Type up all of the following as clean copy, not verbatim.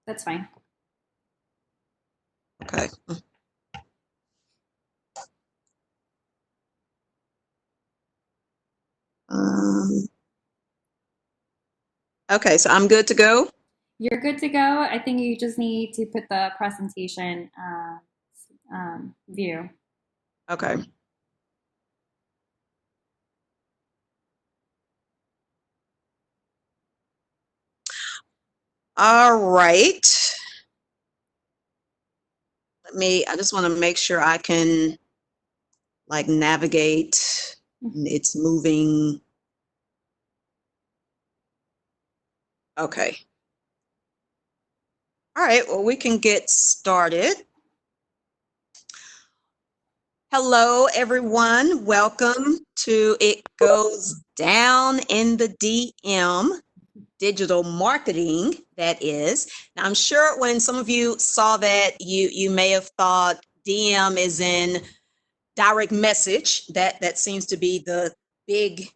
That's fine. Okay. Um, okay, so I'm good to go. You're good to go. I think you just need to put the presentation view. Okay. All right. I just want to make sure I can like navigate. It's moving. Okay. All right, well, we can get started. Hello, everyone. Welcome to It Goes Down in the DM, digital marketing, that is. Now, I'm sure when some of you saw that, you may have thought DM is in direct message. That seems to be the big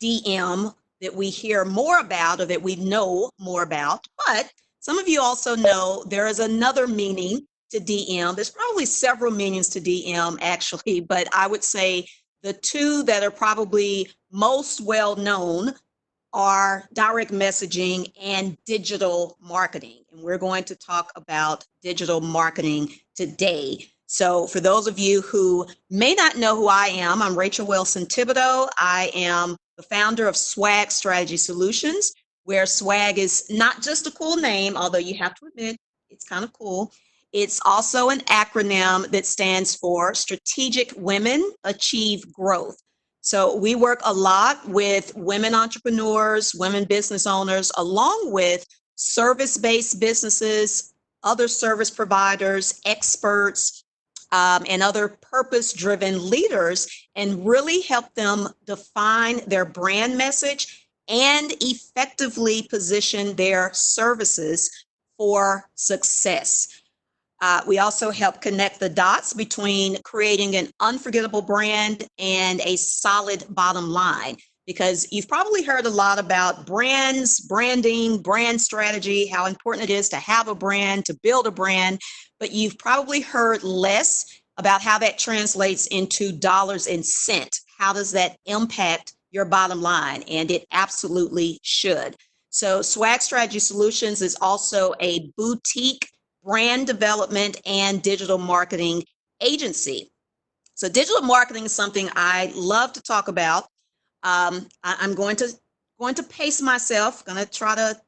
DM that we hear more about or that we know more about. But some of you also know there is another meaning to DM. There's probably several meanings to DM actually, but I would say the two that are probably most well known are direct messaging and digital marketing. And we're going to talk about digital marketing today. So for those of you who may not know who I am, I'm Rachel Wilson Thibodeaux. I am the founder of Swag Strategy Solutions, where swag is not just a cool name, although you have to admit it's kind of cool. It's also an acronym that stands for Strategic Women Achieve Growth. So we work a lot with women entrepreneurs, women business owners, along with service-based businesses, other service providers, experts, and other purpose-driven leaders, and really help them define their brand message and effectively position their services for success. We also help connect the dots between creating an unforgettable brand and a solid bottom line. Because you've probably heard a lot about brands, branding, brand strategy, how important it is to have a brand, to build a brand, but you've probably heard less about how that translates into dollars and cents. How does that impact your bottom line? And it absolutely should. So Swag Strategy Solutions is also a boutique brand development and digital marketing agency. So digital marketing is something I love to talk about. I'm going to pace myself. Going to try to,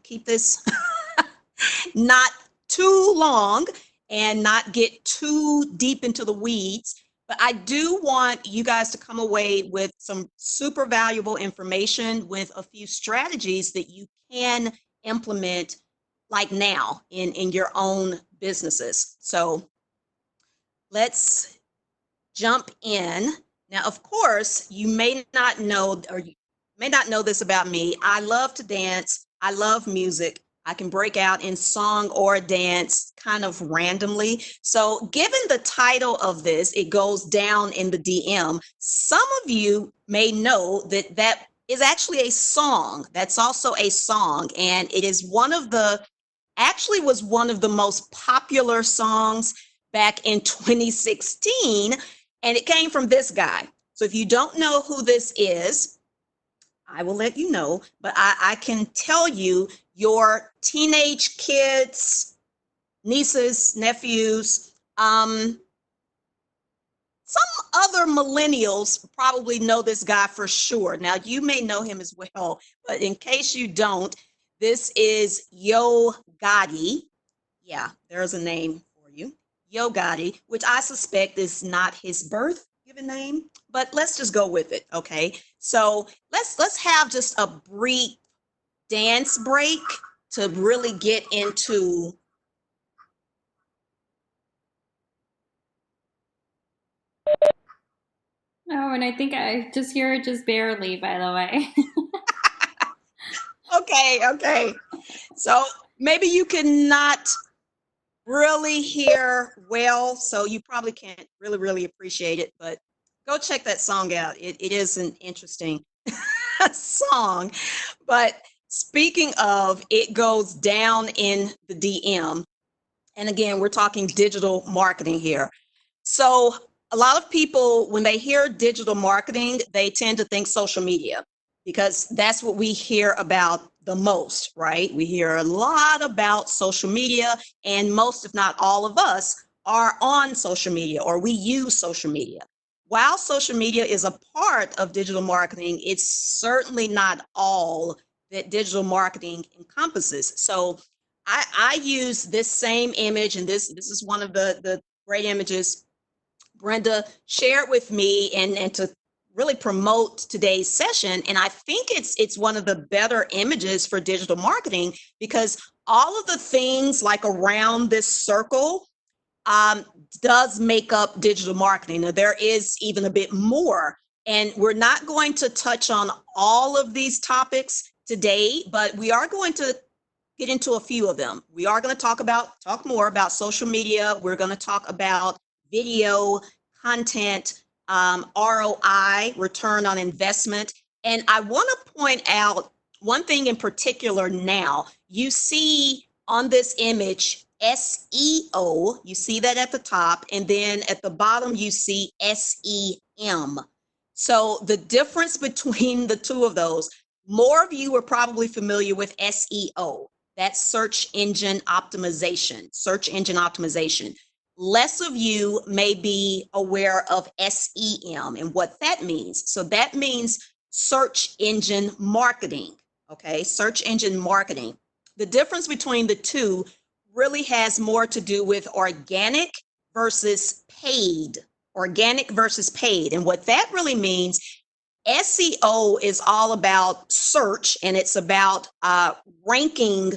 keep this not too long and not get too deep into the weeds. But I do want you guys to come away with some super valuable information with a few strategies that you can implement like now in your own businesses. So let's jump in. Now, of course, you may not know, or you may not know this about me. I love to dance. I love music. I can break out in song or dance kind of randomly. So given the title of this, It Goes Down in the DM, some of you may know that is actually a song. That's also a song. And it is actually was one of the most popular songs back in 2016. And it came from this guy. So if you don't know who this is, I will let you know, but I can tell you your teenage kids, nieces, nephews, some other millennials probably know this guy for sure. Now, you may know him as well, but in case you don't, this is Yo Gotti. Yeah, there's a name for you. Yo Gotti, which I suspect is not his birth given name, but let's just go with it, okay? So let's have just a brief dance break to really get into. Oh, and I think I just hear it just barely, by the way. Okay. So maybe you cannot really hear well, so you probably can't really appreciate it, but go check that song out. It is an interesting song. But Speaking of, it goes down in the DM. And again, we're talking digital marketing here. So a lot of people, when they hear digital marketing, they tend to think social media because that's what we hear about the most, right? We hear a lot about social media, and most, if not all of us, are on social media or we use social media. While social media is a part of digital marketing, it's certainly not all that digital marketing encompasses. So I use this same image, and this is one of the great images Brenda shared with me and to really promote today's session. And I think it's one of the better images for digital marketing because all of the things like around this circle does make up digital marketing. Now, there is even a bit more, and we're not going to touch on all of these topics today, but we are going to get into a few of them. We are going to talk more about social media. We're going to talk about video, content, ROI, return on investment. And I want to point out one thing in particular now. You see on this image, SEO, you see that at the top, and then at the bottom, you see SEM. So the difference between the two of those, more of you are probably familiar with SEO. That's search engine optimization, search engine optimization. Less of you may be aware of SEM and what that means. So that means search engine marketing, okay? Search engine marketing. The difference between the two really has more to do with organic versus paid, organic versus paid. And what that really means, SEO is all about search, and it's about ranking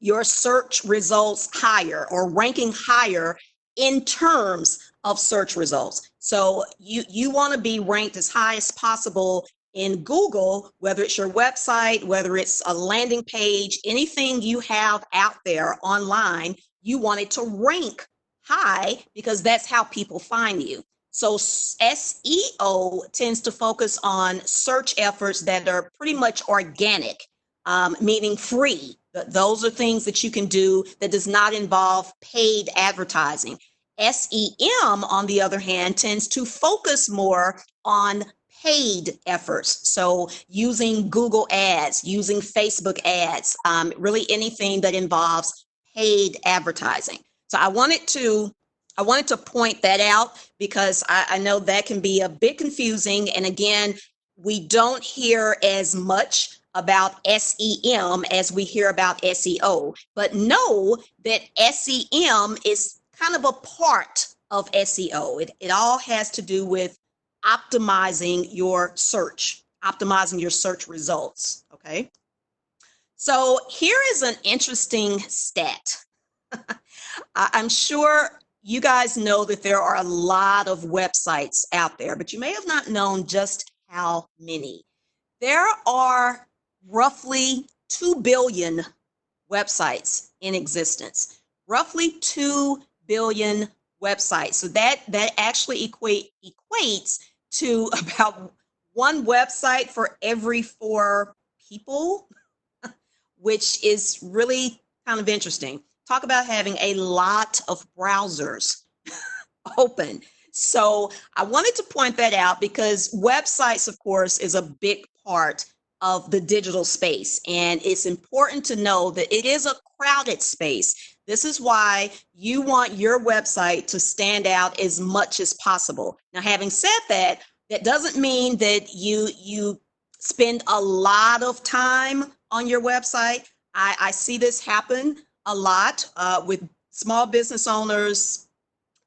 your search results higher or ranking higher in terms of search results. So you want to be ranked as high as possible in Google, whether it's your website, whether it's a landing page, anything you have out there online, you want it to rank high because that's how people find you. So SEO tends to focus on search efforts that are pretty much organic, meaning free. Those are things that you can do that does not involve paid advertising. SEM, on the other hand, tends to focus more on paid efforts. So using Google ads, using Facebook ads, really anything that involves paid advertising. So I wanted to point that out because I know that can be a bit confusing. And again, we don't hear as much about SEM as we hear about SEO, but know that SEM is kind of a part of SEO. It all has to do with optimizing your search results, okay? So here is an interesting stat. I'm sure you guys know that there are a lot of websites out there, but you may have not known just how many. There are roughly 2 billion websites in existence, roughly 2 billion websites. So that actually equates to about one website for every 4 people, which is really kind of interesting. Talk about having a lot of browsers open. So I wanted to point that out because websites, of course, is a big part of the digital space. And it's important to know that it is a crowded space. This is why you want your website to stand out as much as possible. Now, having said that, that doesn't mean that you spend a lot of time on your website. I see this happen a lot with small business owners,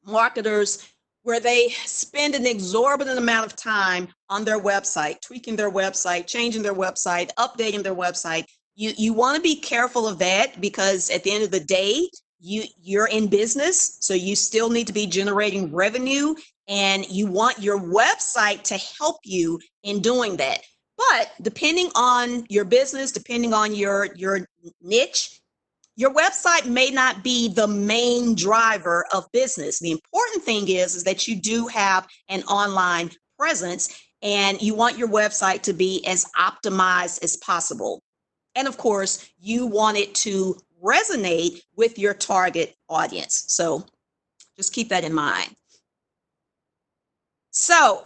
marketers, where they spend an exorbitant amount of time on their website, tweaking their website, changing their website, updating their website. You want to be careful of that because at the end of the day, you're in business, so you still need to be generating revenue, and you want your website to help you in doing that. But depending on your business, depending on your niche, your website may not be the main driver of business. The important thing is that you do have an online presence, and you want your website to be as optimized as possible. And of course, you want it to resonate with your target audience. So just keep that in mind. So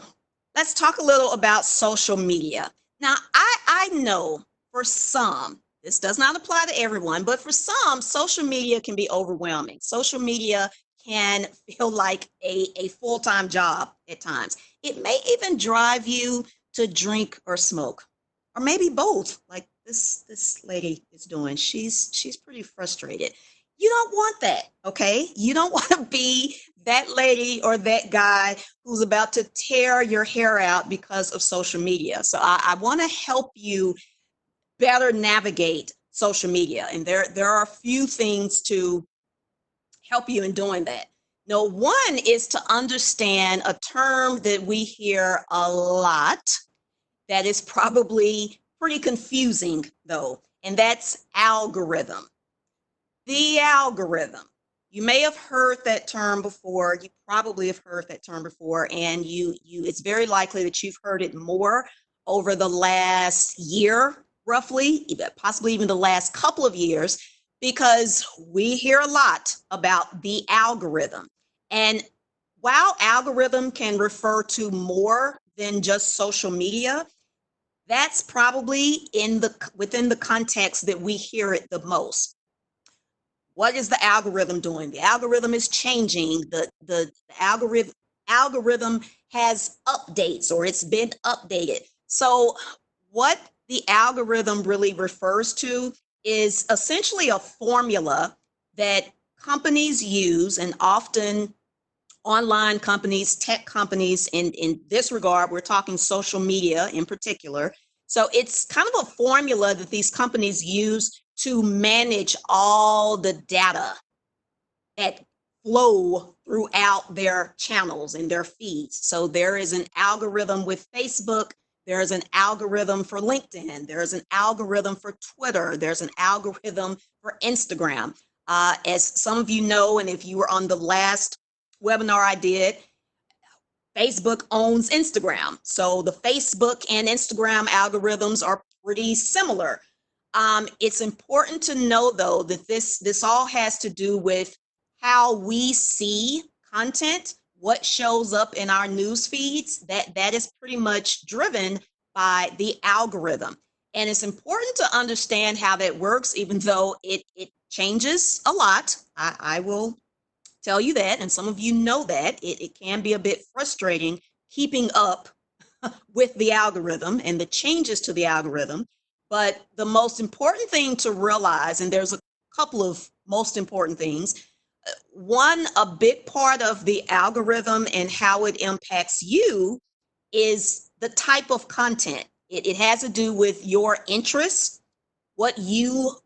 let's talk a little about social media. Now, I know for some, this does not apply to everyone, but for some, social media can be overwhelming. Social media can feel like a full-time job at times. It may even drive you to drink or smoke, or maybe both, like this lady is doing. She's pretty frustrated. You don't want that, okay? You don't want to be that lady or that guy who's about to tear your hair out because of social media. So I want to help you better navigate social media. And there are a few things to help you in doing that. Now, one is to understand a term that we hear a lot that is probably pretty confusing, though, and that's algorithm. The algorithm. You may have heard that term before. You probably have heard that term before, and it's very likely that you've heard it more over the last year, roughly, possibly even the last couple of years, because we hear a lot about the algorithm. And while algorithm can refer to more than just social media, that's probably within the context that we hear it the most. What is the algorithm doing? The algorithm is changing. The algorithm has updates, or it's been updated. So what the algorithm really refers to is essentially a formula that companies use, and often online companies, tech companies, in this regard, we're talking social media in particular. So it's kind of a formula that these companies use to manage all the data that flow throughout their channels and their feeds. So there is an algorithm with Facebook, there's an algorithm for LinkedIn, there's an algorithm for Twitter, there's an algorithm for Instagram. As some of you know, and if you were on the last webinar I did, Facebook owns Instagram. So the Facebook and Instagram algorithms are pretty similar. It's important to know, though, that this all has to do with how we see content, what shows up in our news feeds. That is pretty much driven by the algorithm. And it's important to understand how that works, even though it changes a lot. I will tell you that, and some of you know that. It can be a bit frustrating keeping up with the algorithm and the changes to the algorithm. But the most important thing to realize, and there's a couple of most important things. One, a big part of the algorithm and how it impacts you is the type of content. It has to do with your interests, what you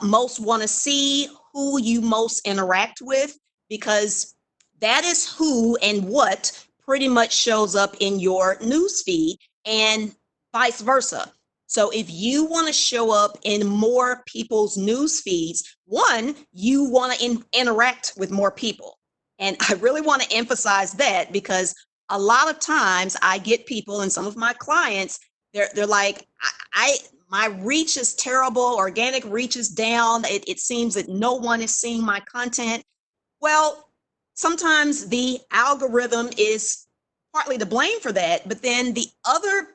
most want to see, who you most interact with, because that is who and what pretty much shows up in your news feed, and vice versa. So if you want to show up in more people's news feeds, one, you want to interact with more people. And I really want to emphasize that, because a lot of times I get people, and some of my clients, they're like, my reach is terrible, organic reach is down. It seems that no one is seeing my content. Well, sometimes the algorithm is partly to blame for that, but then the other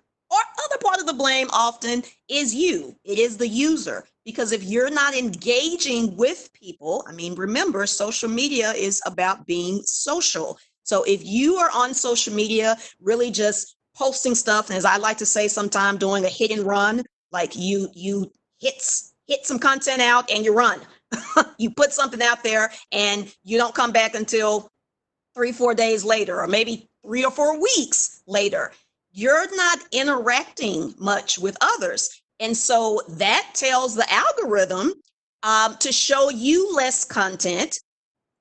part of the blame often is you. It is the user, because if you're not engaging with people, I mean, remember, social media is about being social. So if you are on social media really just posting stuff, and as I like to say sometimes, doing a hit and run, like you hit some content out and you run. You put something out there and you don't come back until 3-4 days later, or maybe 3 or 4 weeks later. You're not interacting much with others. And so that tells the algorithm to show you less content,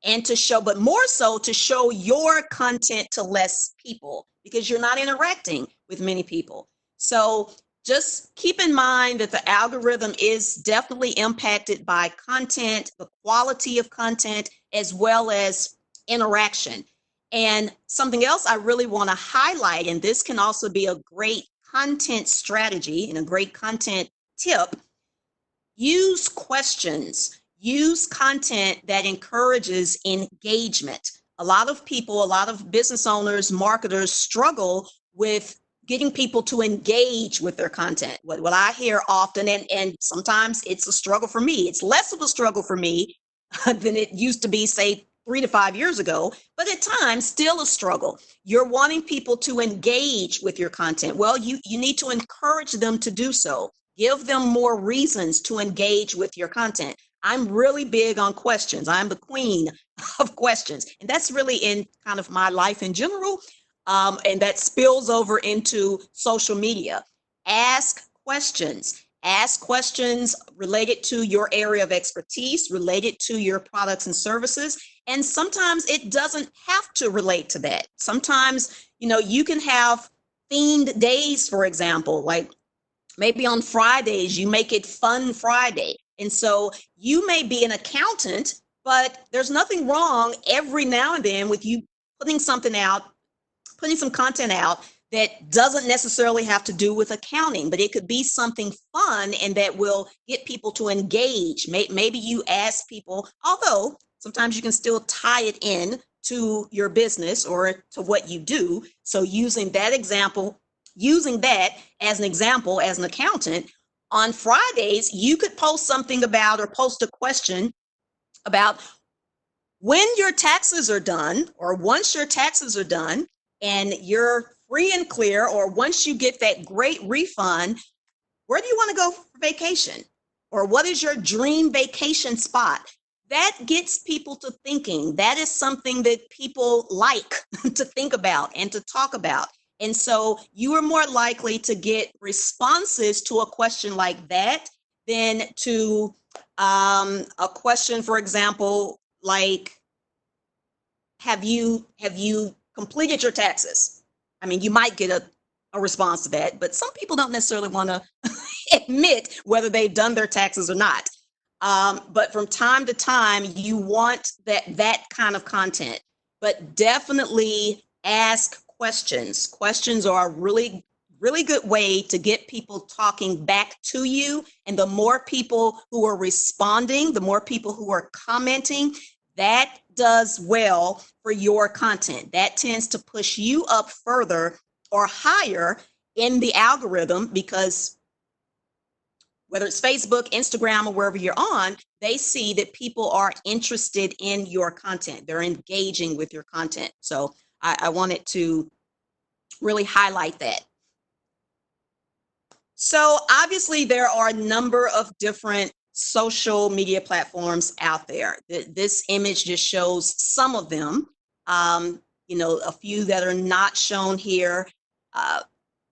and but more so to show your content to less people, because you're not interacting with many people. So just keep in mind that the algorithm is definitely impacted by content, the quality of content, as well as interaction. And something else I really want to highlight, and this can also be a great content strategy and a great content tip, use questions, use content that encourages engagement. A lot of people, a lot of business owners, marketers struggle with getting people to engage with their content. What I hear often, and sometimes it's a struggle for me. It's less of a struggle for me than it used to be, say, 3 to 5 years ago, but at times still a struggle. You're wanting people to engage with your content. Well, you need to encourage them to do so. Give them more reasons to engage with your content. I'm really big on questions. I'm the queen of questions. And that's really in kind of my life in general. And that spills over into social media. Ask questions. Ask questions related to your area of expertise, related to your products and services. And sometimes it doesn't have to relate to that. Sometimes, you can have themed days, for example, like maybe on Fridays, you make it Fun Friday. And so you may be an accountant, but there's nothing wrong every now and then with you putting something out, putting some content out that doesn't necessarily have to do with accounting, but it could be something fun and that will get people to engage. Maybe you ask people, although sometimes you can still tie it in to your business or to what you do. So using that as an example, as an accountant, on Fridays, you could post something about or post a question about when your taxes are done, or once your taxes are done and you're free and clear, or once you get that great refund, where do you want to go for vacation? Or what is your dream vacation spot? That gets people to thinking. That is something that people like to think about and to talk about. And so you are more likely to get responses to a question like that than to a question, for example, like, have you completed your taxes? I mean, you might get a response to that, but some people don't necessarily want to admit whether they've done their taxes or not. But from time to time, you want that kind of content, but definitely ask questions. Questions are a really, really good way to get people talking back to you. And the more people who are responding, the more people who are commenting, that does well for your content. That tends to push you up further or higher in the algorithm, because whether it's Facebook, Instagram, or wherever you're on, they see that people are interested in your content. They're engaging with your content. So I wanted to really highlight that. So obviously there are a number of different social media platforms out there. This image just shows some of them. A few that are not shown here.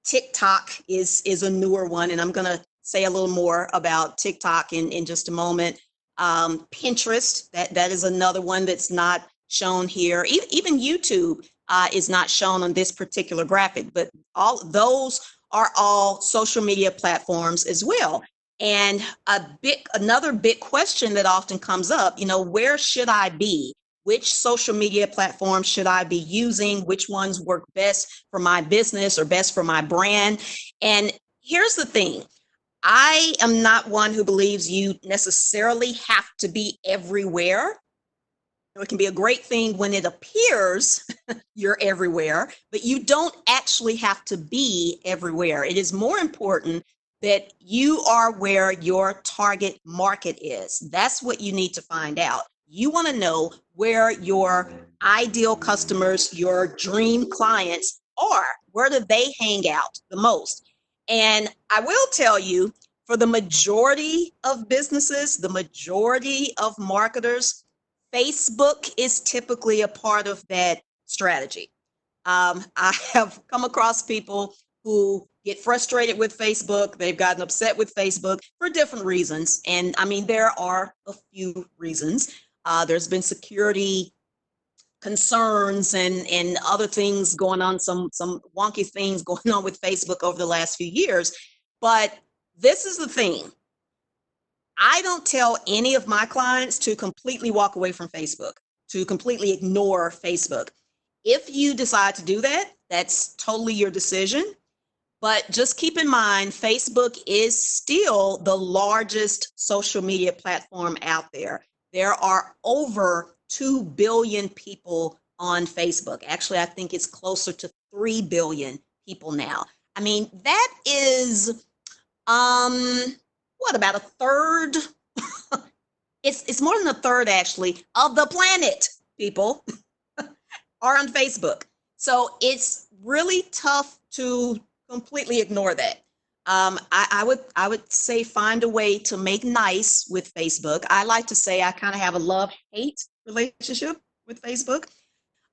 TikTok is a newer one, and I'm going to say a little more about TikTok in just a moment. Pinterest, that is another one that's not shown here. Even YouTube is not shown on this particular graphic, but all those are all social media platforms as well. And another big question that often comes up, where should I be? Which social media platforms should I be using? Which ones work best for my business or best for my brand? And here's the thing. I am not one who believes you necessarily have to be everywhere. It can be a great thing when it appears you're everywhere, but you don't actually have to be everywhere. It is more important that you are where your target market is. That's what you need to find out. You want to know where your ideal customers, your dream clients are. Where do they hang out the most? And I will tell you, for the majority of businesses, the majority of marketers, Facebook is typically a part of that strategy. I have come across people who get frustrated with Facebook. They've gotten upset with Facebook for different reasons. And I mean, there are a few reasons. There's been security concerns and other things going on, some wonky things going on with Facebook over the last few years. But this is the thing. I don't tell any of my clients to completely walk away from Facebook, to completely ignore Facebook. If you decide to do that, that's totally your decision. But just keep in mind, Facebook is still the largest social media platform out there. There are over 2 billion people on Facebook. Actually, I think it's closer to 3 billion people now. I mean, that is, what, about a third? It's more than a third, actually, of the planet, people are on Facebook. So it's really tough to completely ignore that. I would say find a way to make nice with Facebook. I like to say I kind of have a love-hate relationship with Facebook,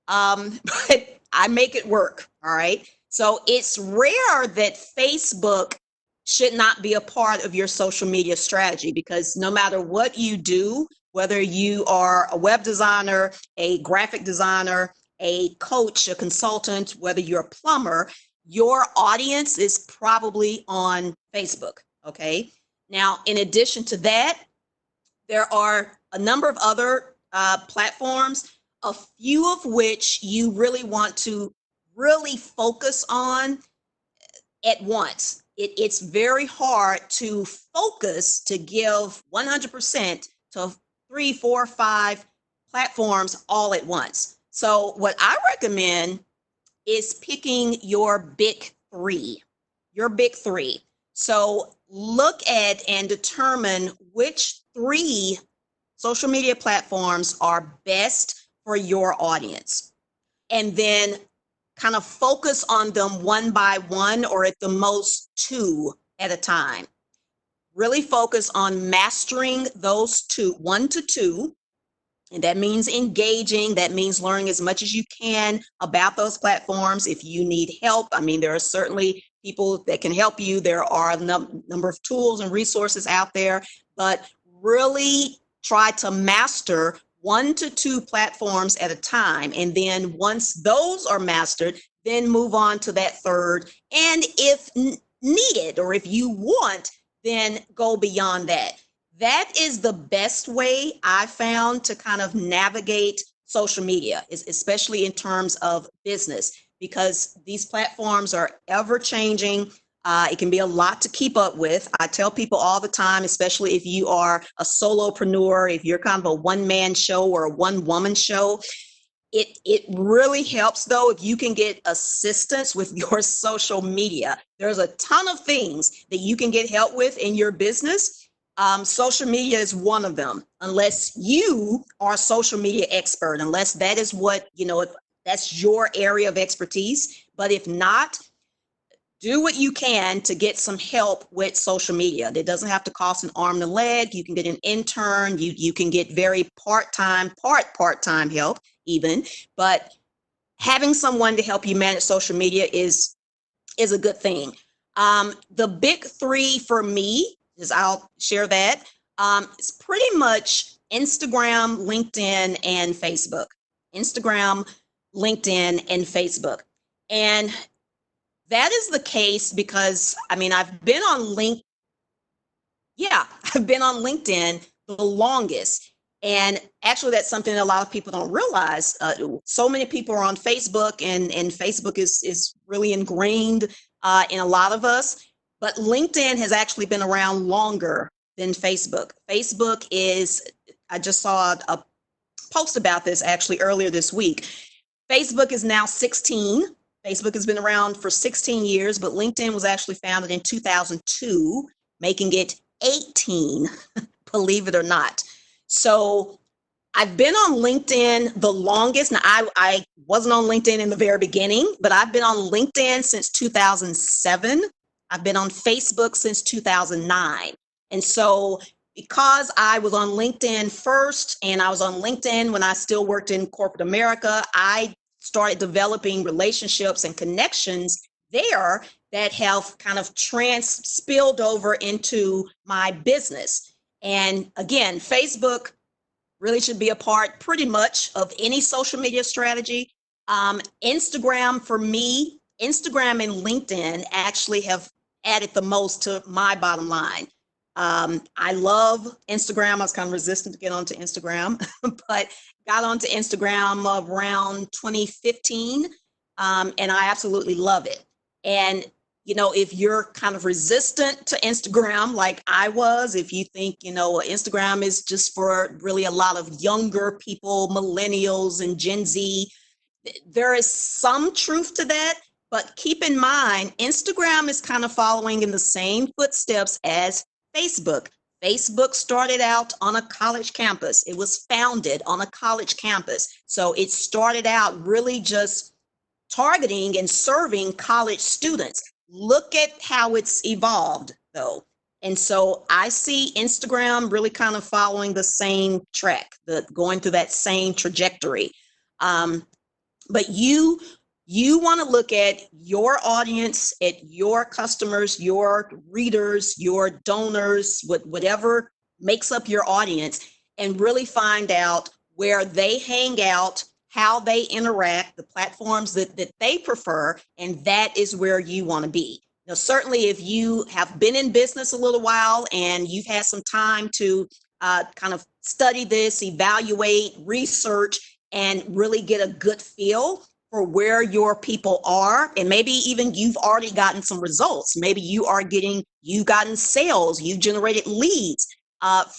but I make it work. All right. So it's rare that Facebook should not be a part of your social media strategy, because no matter what you do, whether you are a web designer, a graphic designer, a coach, a consultant, whether you're a plumber, your audience is probably on Facebook. Okay. Now, in addition to that, there are a number of other platforms, a few of which you really want to really focus on at once. It's very hard to focus, to give 100% to 3, 4, 5 platforms all at once. So what I recommend is picking your big three, So look at and determine which 3 social media platforms are best for your audience. And then kind of focus on them one by one, or at the most 2 at a time. Really focus on mastering those 2, 1 to 2. And that means engaging. That means learning as much as you can about those platforms. If you need help, I mean, there are certainly people that can help you. There are a number of tools and resources out there, but really try to master 1 to 2 platforms at a time. And then once those are mastered, then move on to that third. And if needed, or if you want, then go beyond that. That is the best way I found to kind of navigate social media, especially in terms of business, because these platforms are ever changing. It can be a lot to keep up with. I tell people all the time, especially if you are a solopreneur, if you're kind of a one-man show or a one-woman show, it really helps, though, if you can get assistance with your social media. There's a ton of things that you can get help with in your business. Social media is one of them, unless you are a social media expert, unless that is what, that's your area of expertise. But if not, do what you can to get some help with social media. It doesn't have to cost an arm and a leg. You can get an intern. You can get very part-time help even. But having someone to help you manage social media is a good thing. The big 3 for me, I'll share that. It's pretty much Instagram, LinkedIn, and Facebook. Instagram, LinkedIn, and Facebook. And that is the case because, I've been on LinkedIn the longest. And actually, that's something that a lot of people don't realize. So many people are on Facebook, and Facebook is really ingrained in a lot of us. But LinkedIn has actually been around longer than Facebook. Facebook is, I just saw a post about this actually earlier this week. Facebook is now 16. Facebook has been around for 16 years, but LinkedIn was actually founded in 2002, making it 18, believe it or not. So I've been on LinkedIn the longest. Now, I wasn't on LinkedIn in the very beginning, but I've been on LinkedIn since 2007. I've been on Facebook since 2009. And so because I was on LinkedIn first, and I was on LinkedIn when I still worked in corporate America, I started developing relationships and connections there that have kind of spilled over into my business. And again, Facebook really should be a part pretty much of any social media strategy. Instagram, for me, Instagram and LinkedIn actually have added the most to my bottom line. I love Instagram. I was kind of resistant to get onto Instagram, but got onto Instagram around 2015, and I absolutely love it. And if you're kind of resistant to Instagram, like I was, if you think, Instagram is just for really a lot of younger people, millennials and Gen Z, there is some truth to that. But keep in mind, Instagram is kind of following in the same footsteps as Facebook. Facebook started out on a college campus. It was founded on a college campus. So it started out really just targeting and serving college students. Look at how it's evolved, though. And so I see Instagram really kind of following the same track, going through that same trajectory. But you want to look at your audience, at your customers, your readers, your donors, whatever makes up your audience, and really find out where they hang out, how they interact, the platforms that they prefer, and that is where you want to be. Now, certainly if you have been in business a little while and you've had some time to kind of study this, evaluate, research, and really get a good feel for where your people are, and maybe even you've already gotten some results. Maybe you've gotten sales, you generated leads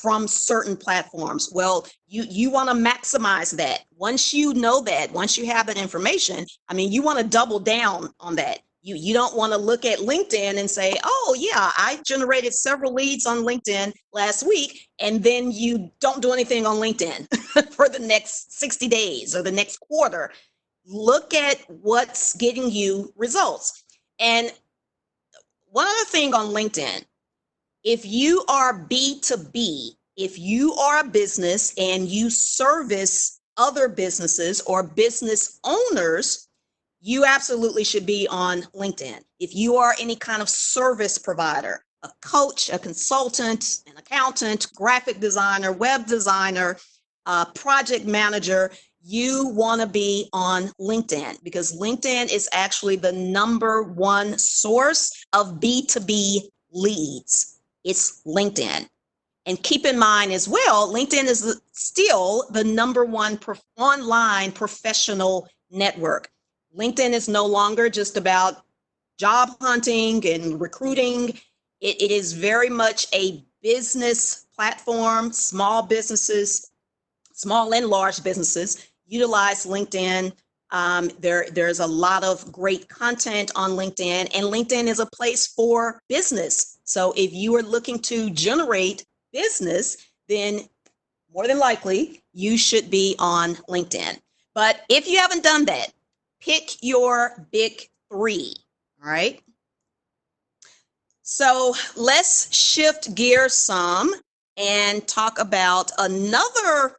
from certain platforms. Well, you want to maximize that. Once you know that, once you have that information, you want to double down on that. You don't want to look at LinkedIn and say, oh yeah, I generated several leads on LinkedIn last week, and then you don't do anything on LinkedIn for the next 60 days or the next quarter. Look at what's getting you results. And one other thing on LinkedIn, if you are B2B, if you are a business and you service other businesses or business owners, you absolutely should be on LinkedIn. If you are any kind of service provider, a coach, a consultant, an accountant, graphic designer, web designer, project manager, you want to be on LinkedIn, because LinkedIn is actually the #1 source of B2B leads. It's LinkedIn. And keep in mind as well, LinkedIn is still the #1 online professional network. LinkedIn is no longer just about job hunting and recruiting. It is very much a business platform. Small businesses, small and large businesses, utilize LinkedIn. There's a lot of great content on LinkedIn, and LinkedIn is a place for business. So if you are looking to generate business, then more than likely you should be on LinkedIn. But if you haven't done that, pick your big 3, all right? So let's shift gears some and talk about another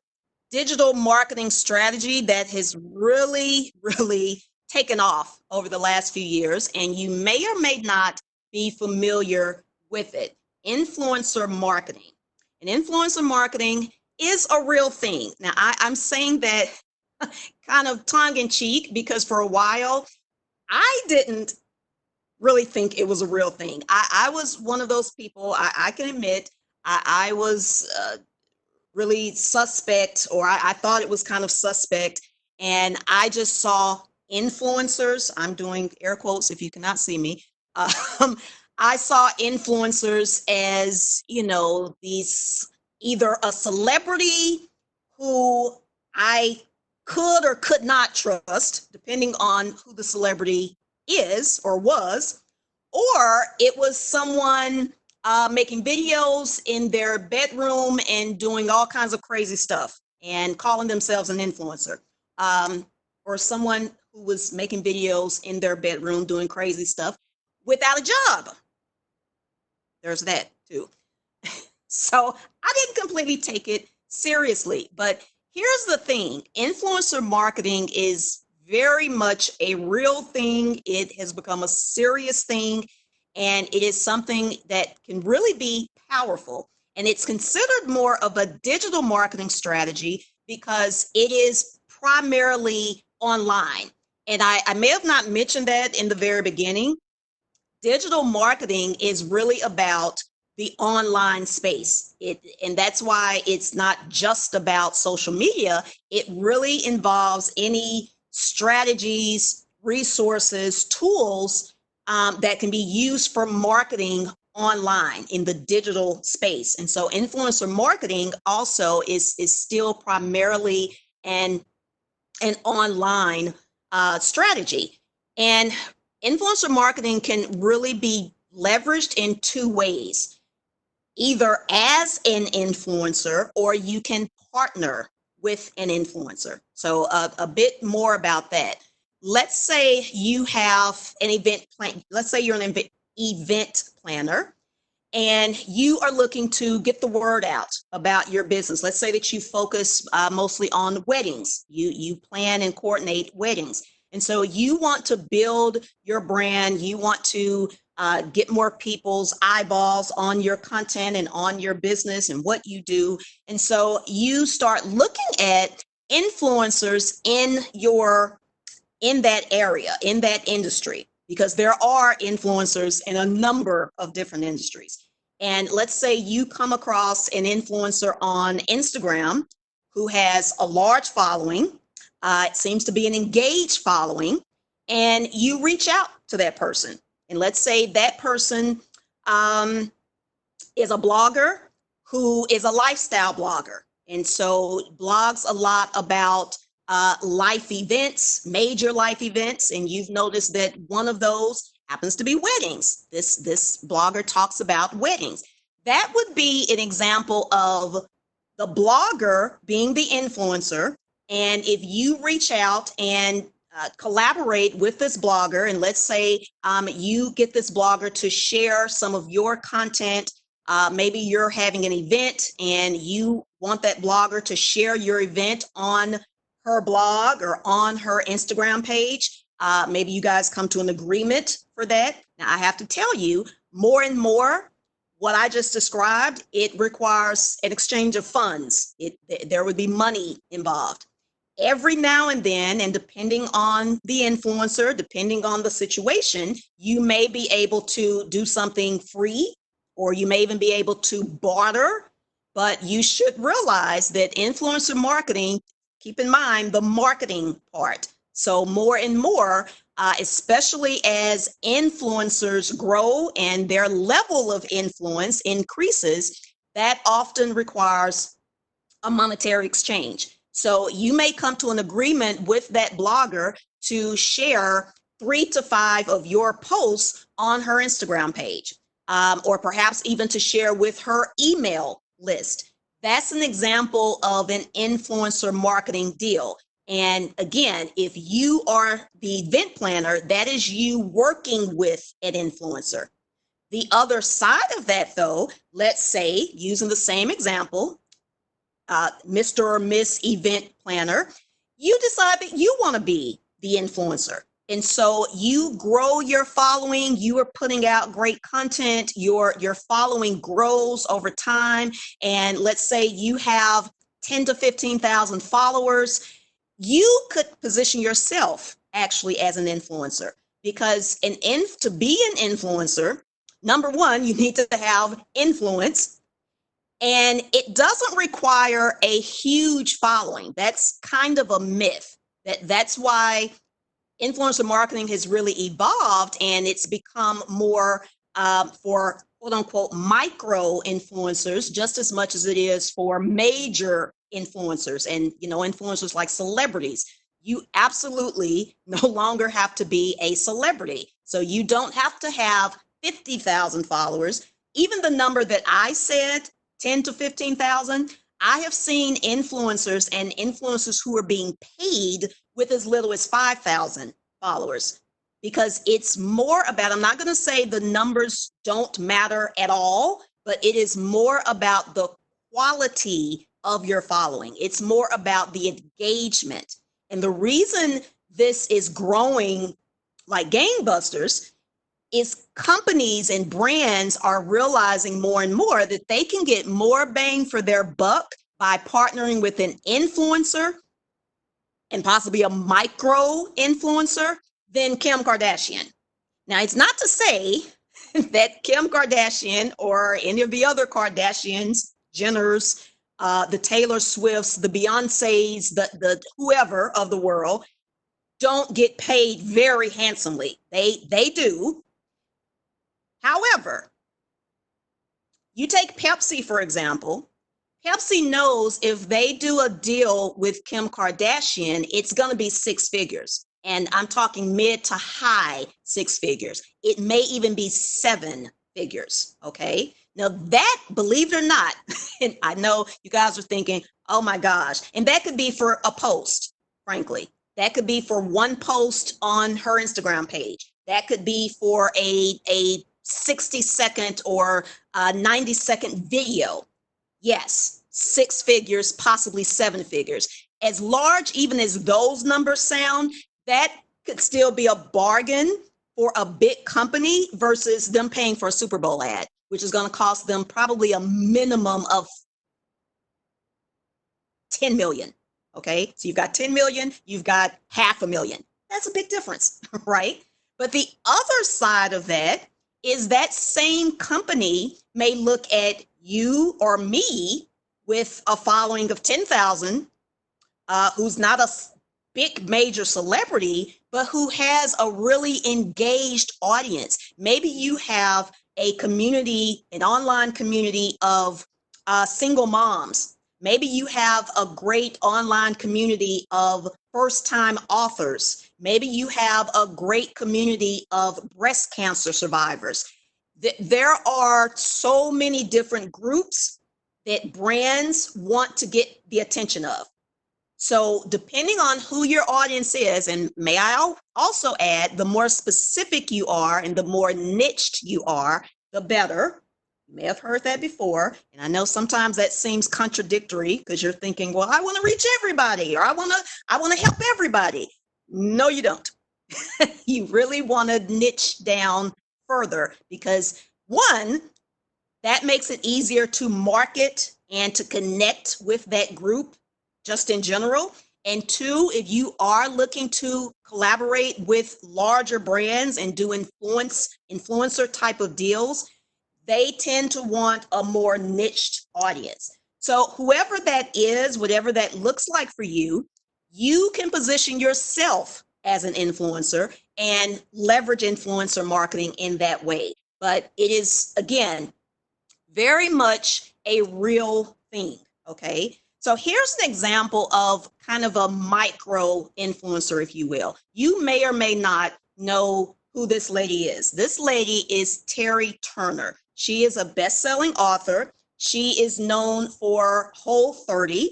digital marketing strategy that has really, really taken off over the last few years, and you may or may not be familiar with it: influencer marketing. And influencer marketing is a real thing. Now, I'm saying that kind of tongue in cheek, because for a while, I didn't really think it was a real thing. I was one of those people, I can admit, I was really suspect, or I thought it was kind of suspect. And I just saw influencers, I'm doing air quotes if you cannot see me. I saw influencers as, these, either a celebrity who I could or could not trust, depending on who the celebrity is or was, or it was someone making videos in their bedroom and doing all kinds of crazy stuff and calling themselves an influencer, or someone who was making videos in their bedroom doing crazy stuff without a job. There's that too. So I didn't completely take it seriously, but here's the thing: influencer marketing is very much a real thing. It has become a serious thing, and it is something that can really be powerful. And it's considered more of a digital marketing strategy because it is primarily online. And I may have not mentioned that in the very beginning. Digital marketing is really about the online space. And that's why it's not just about social media. It really involves any strategies, resources, tools that can be used for marketing online in the digital space. And so influencer marketing also is still primarily an online strategy. And influencer marketing can really be leveraged in two ways, either as an influencer or you can partner with an influencer. So a bit more about that. Let's say you have an event plan. Let's say you're an event planner and you are looking to get the word out about your business. Let's say that you focus mostly on weddings. You plan and coordinate weddings. And so you want to build your brand. You want to get more people's eyeballs on your content and on your business and what you do. And so you start looking at influencers in that area, in that industry, because there are influencers in a number of different industries. And let's say you come across an influencer on Instagram who has a large following. It seems to be an engaged following, and you reach out to that person. And let's say that person is a blogger who is a lifestyle blogger. And so blogs a lot about life events, major life events. And you've noticed that one of those happens to be weddings. This blogger talks about weddings. That would be an example of the blogger being the influencer. And if you reach out and collaborate with this blogger, and let's say you get this blogger to share some of your content, maybe you're having an event and you want that blogger to share your event on her blog or on her Instagram page. Maybe you guys come to an agreement for that. Now, I have to tell you, more and more, what I just described, it requires an exchange of funds. There would be money involved. Every now and then, and depending on the influencer, depending on the situation, you may be able to do something free, or you may even be able to barter. But you should realize that influencer marketing, keep in mind the marketing part. So more and more, especially as influencers grow and their level of influence increases, that often requires a monetary exchange. So you may come to an agreement with that blogger to share 3 to 5 of your posts on her Instagram page, or perhaps even to share with her email list. That's an example of an influencer marketing deal. And again, if you are the event planner, that is you working with an influencer. The other side of that, though, let's say, using the same example, Mr. or Miss Event Planner, you decide that you want to be the influencer. And so you grow your following, you are putting out great content, your following grows over time. And let's say you have 10 to 15,000 followers. You could position yourself actually as an influencer, because to be an influencer, number one, you need to have influence. And it doesn't require a huge following. That's kind of a myth. That's why influencer marketing has really evolved, and it's become more for quote unquote micro influencers just as much as it is for major influencers. And influencers like celebrities, you absolutely no longer have to be a celebrity. So you don't have to have 50,000 followers. Even the number that I said, 10 to 15,000, I have seen influencers and influencers who are being paid with as little as 5,000 followers, because it's more about, I'm not going to say the numbers don't matter at all, but it is more about the quality of your following. It's more about the engagement. And the reason this is growing like gangbusters is companies and brands are realizing more and more that they can get more bang for their buck by partnering with an influencer, and possibly a micro influencer, than Kim Kardashian. Now, it's not to say that Kim Kardashian or any of the other Kardashians, Jenners, the Taylor Swifts, the Beyoncés, the whoever of the world don't get paid very handsomely. They do. However, you take Pepsi, for example. Pepsi knows if they do a deal with Kim Kardashian, it's going to be six figures. And I'm talking mid to high six figures. It may even be seven figures. Okay. Now that, believe it or not, and I know you guys are thinking, oh my gosh, and that could be for a post, frankly. That could be for one post on her Instagram page. That could be for a 60-second or 90-second video. Yes, six figures, possibly seven figures. As large even as those numbers sound, that could still be a bargain for a big company versus them paying for a Super Bowl ad, which is going to cost them probably a minimum of 10 million. Okay, so you've got 10 million, you've got $500,000. That's a big difference, right? But the other side of that is that same company may look at you or me with a following of 10,000, who's not a big major celebrity, but who has a really engaged audience. Maybe you have a community, an online community of single moms. Maybe you have a great online community of first-time authors. Maybe you have a great community of breast cancer survivors. There are so many different groups that brands want to get the attention of. So depending on who your audience is, and may I also add, the more specific you are and the more niched you are, the better. You may have heard that before. And I know sometimes that seems contradictory because you're thinking, well, I want to reach everybody, or I want to help everybody. No, you don't. You really want to niche down further because one, that makes it easier to market and to connect with that group just in general. And two, if you are looking to collaborate with larger brands and do influencer type of deals, they tend to want a more niched audience. So whoever that is, whatever that looks like for you, you can position yourself as an influencer and leverage influencer marketing in that way. But it is, again, very much a real thing, okay? So here's an example of kind of a micro influencer, if you will. You may or may not know who this lady is. This lady is Terry Turner. She is a best-selling author. She is known for Whole30.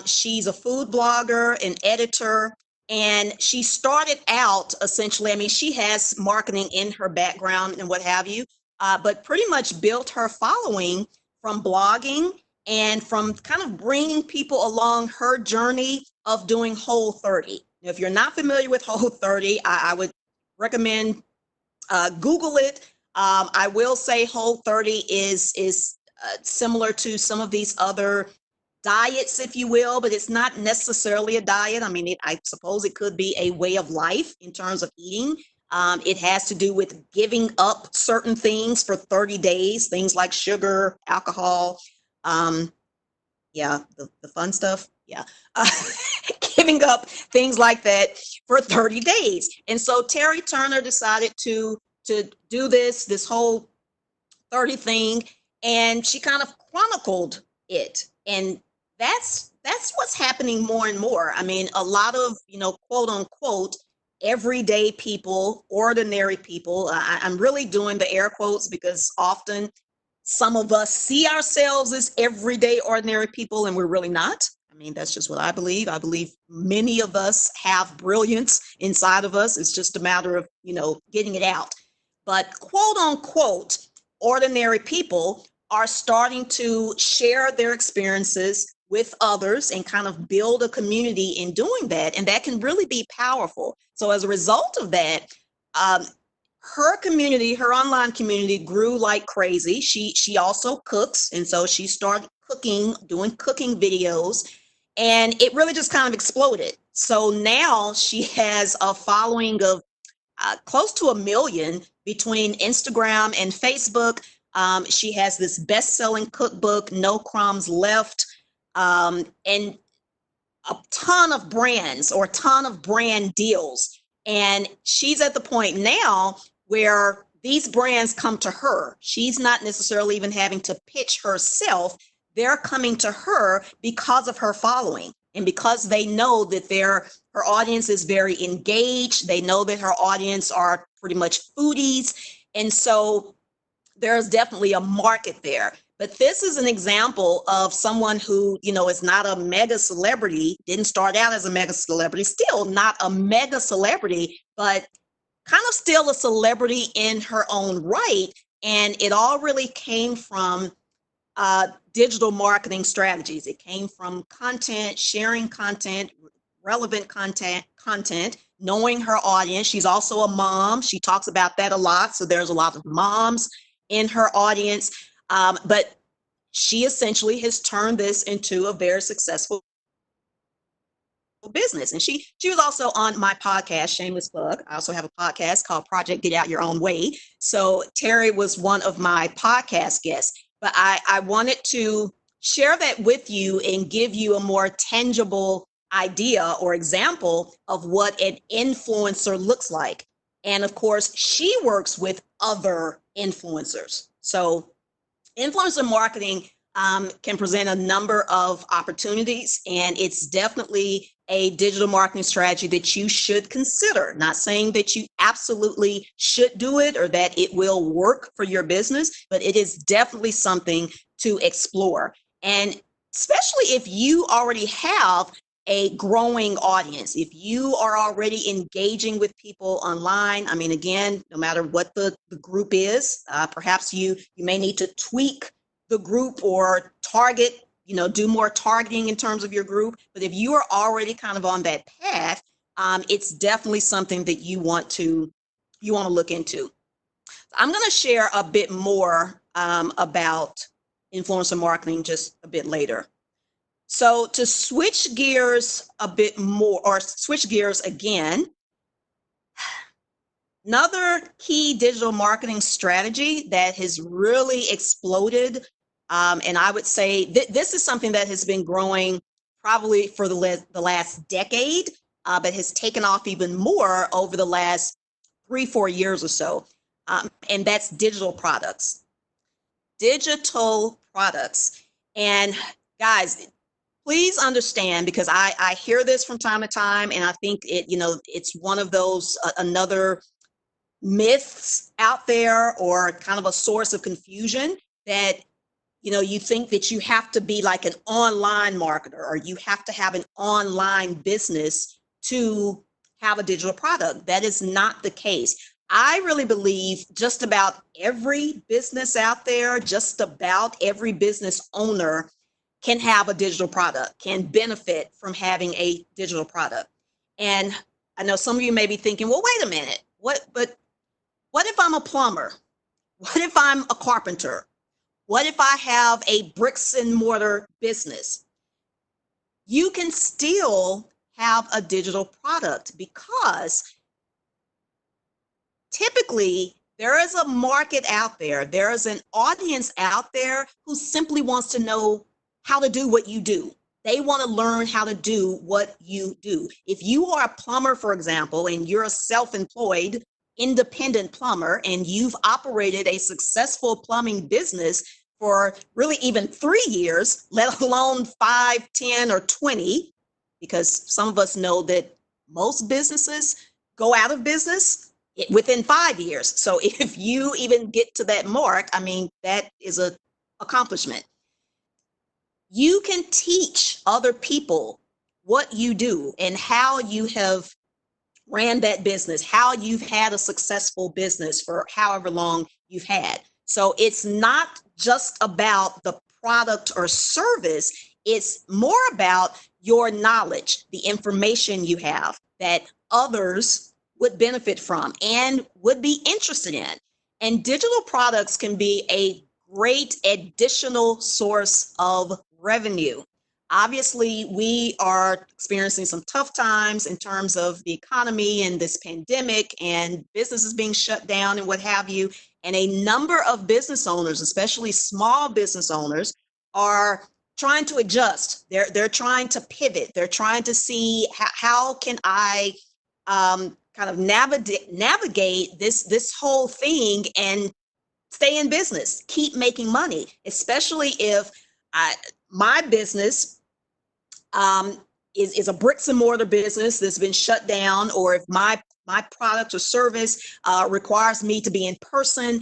She's a food blogger, an editor, and she started out essentially, I mean, she has marketing in her background and what have you, but pretty much built her following from blogging and from kind of bringing people along her journey of doing Whole30. Now, if you're not familiar with Whole30, I would recommend Google it. I will say Whole30 is similar to some of these other diets, if you will, but it's not necessarily a diet. I mean, I suppose it could be a way of life in terms of eating. It has to do with giving up certain things for 30 days, things like sugar, alcohol, the fun stuff. Yeah. Giving up things like that for 30 days. And so Terry Turner decided to do this whole 30 thing, and she kind of chronicled it. And that's what's happening more and more. I mean, a lot of, quote unquote, everyday people, ordinary people. I'm really doing the air quotes because often some of us see ourselves as everyday, ordinary people, and we're really not. I mean, that's just what I believe. I believe many of us have brilliance inside of us. It's just a matter of, getting it out. But quote unquote, ordinary people are starting to share their experiences with others and kind of build a community in doing that. And that can really be powerful. So as a result of that, her community, her online community grew like crazy. She also cooks. And so she started doing cooking videos, and it really just kind of exploded. So now she has a following of close to 1 million between Instagram and Facebook. She has this best-selling cookbook, No Crumbs Left, and a ton of brands or a ton of brand deals. And she's at the point now where these brands come to her. She's not necessarily even having to pitch herself. They're coming to her because of her following and because they know that her audience is very engaged. They know that her audience are pretty much foodies. And so there's definitely a market there. But this is an example of someone who, is not a mega celebrity, didn't start out as a mega celebrity, still not a mega celebrity, but kind of still a celebrity in her own right. And it all really came from digital marketing strategies. It came from content, sharing content, relevant content, knowing her audience. She's also a mom. She talks about that a lot. So there's a lot of moms in her audience. But she essentially has turned this into a very successful business. And she was also on my podcast, shameless plug. I also have a podcast called Project Get Out Your Own Way. So Terry was one of my podcast guests. But I wanted to share that with you and give you a more tangible idea or example of what an influencer looks like. And of course, she works with other influencers. So influencer marketing can present a number of opportunities, and it's definitely a digital marketing strategy that you should consider. Not saying that you absolutely should do it or that it will work for your business, but it is definitely something to explore. And especially if you already have a growing audience, if you are already engaging with people online. I mean, again, no matter what the group is, perhaps you may need to tweak the group or target, do more targeting in terms of your group. But if you are already kind of on that path, it's definitely something that you want to look into. I'm going to share a bit more about influencer marketing just a bit later. So to switch gears a bit more, or switch gears again, another key digital marketing strategy that has really exploded, and I would say this is something that has been growing probably for the last decade, but has taken off even more over the last 3-4 years or so, and that's digital products. Digital products. And guys, please understand, because I hear this from time to time, and I think it's one of those another myths out there, or kind of a source of confusion, that you think that you have to be like an online marketer, or you have to have an online business to have a digital product. That is not the case. I really believe just about every business out there, just about every business owner can have a digital product, can benefit from having a digital product. And I know some of you may be thinking, well, wait a minute, what if I'm a plumber? What if I'm a carpenter? What if I have a bricks and mortar business? You can still have a digital product, because typically there is a market out there. There is an audience out there who simply wants to know how to do what you do. They want to learn how to do what you do. If you are a plumber, for example, and you're a self-employed independent plumber, and you've operated a successful plumbing business for really even 3 years, let alone 5, 10, or 20, because some of us know that most businesses go out of business within 5 years. So if you even get to that mark, I mean, that is an accomplishment. You can teach other people what you do and how you have ran that business, how you've had a successful business for however long you've had. So it's not just about the product or service, it's more about your knowledge, the information you have that others would benefit from and would be interested in. And digital products can be a great additional source of revenue. Obviously, we are experiencing some tough times in terms of the economy and this pandemic and businesses being shut down and what have you. And a number of business owners, especially small business owners, are trying to adjust. They're trying to pivot. They're trying to see how can I kind of navigate this whole thing and stay in business, keep making money, especially if my business is a bricks and mortar business that's been shut down, or if my product or service requires me to be in person.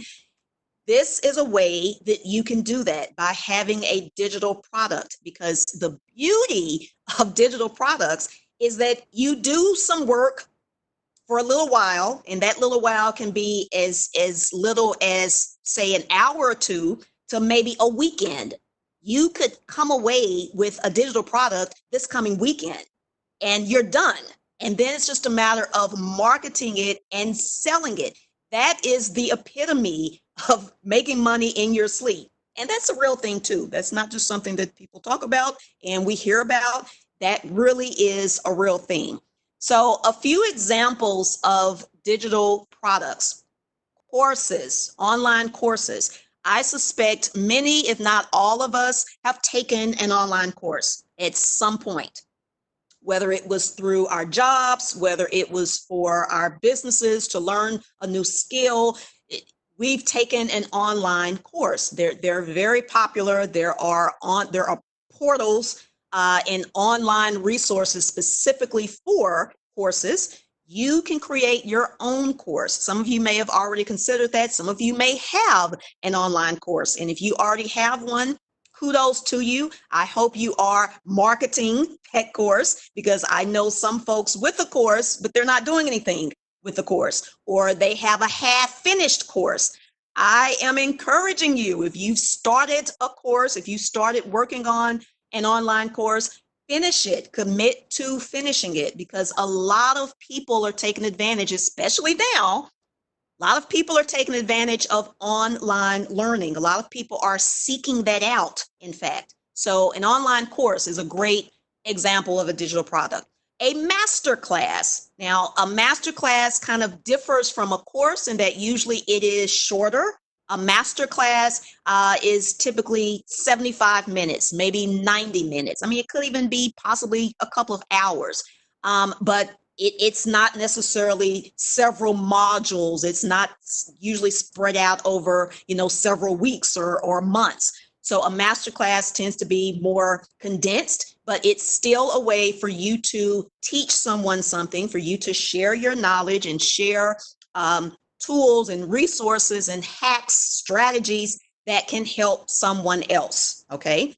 This is a way that you can do that by having a digital product, because the beauty of digital products is that you do some work for a little while, and that little while can be as little as, say, an hour or two to maybe a weekend. You could come away with a digital product this coming weekend and you're done. And then it's just a matter of marketing it and selling it. That is the epitome of making money in your sleep. And that's a real thing too. That's not just something that people talk about and we hear about. That really is a real thing. So a few examples of digital products: courses, online courses. I suspect many, if not all of us, have taken an online course at some point, whether it was through our jobs, whether it was for our businesses to learn a new skill. We've taken an online course. They're very popular. There are portals and online resources specifically for courses. You can create your own course. Some of you may have already considered that. Some of you may have an online course. And if you already have one, kudos to you. I hope you are marketing that course, because I know some folks with a course, but they're not doing anything with the course, or they have a half-finished course. I am encouraging you, if you've started a course, if you started working on an online course, finish it, commit to finishing it, because a lot of people are taking advantage, especially now. A lot of people are taking advantage of online learning. A lot of people are seeking that out, in fact. So an online course is a great example of a digital product. A masterclass. Now, a masterclass kind of differs from a course in that usually it is shorter. A masterclass is typically 75 minutes, maybe 90 minutes. I mean, it could even be possibly a couple of hours, but it's not necessarily several modules. It's not usually spread out over, several weeks or months. So a masterclass tends to be more condensed, but it's still a way for you to teach someone something, for you to share your knowledge and share tools and resources and hacks, strategies that can help someone else, okay?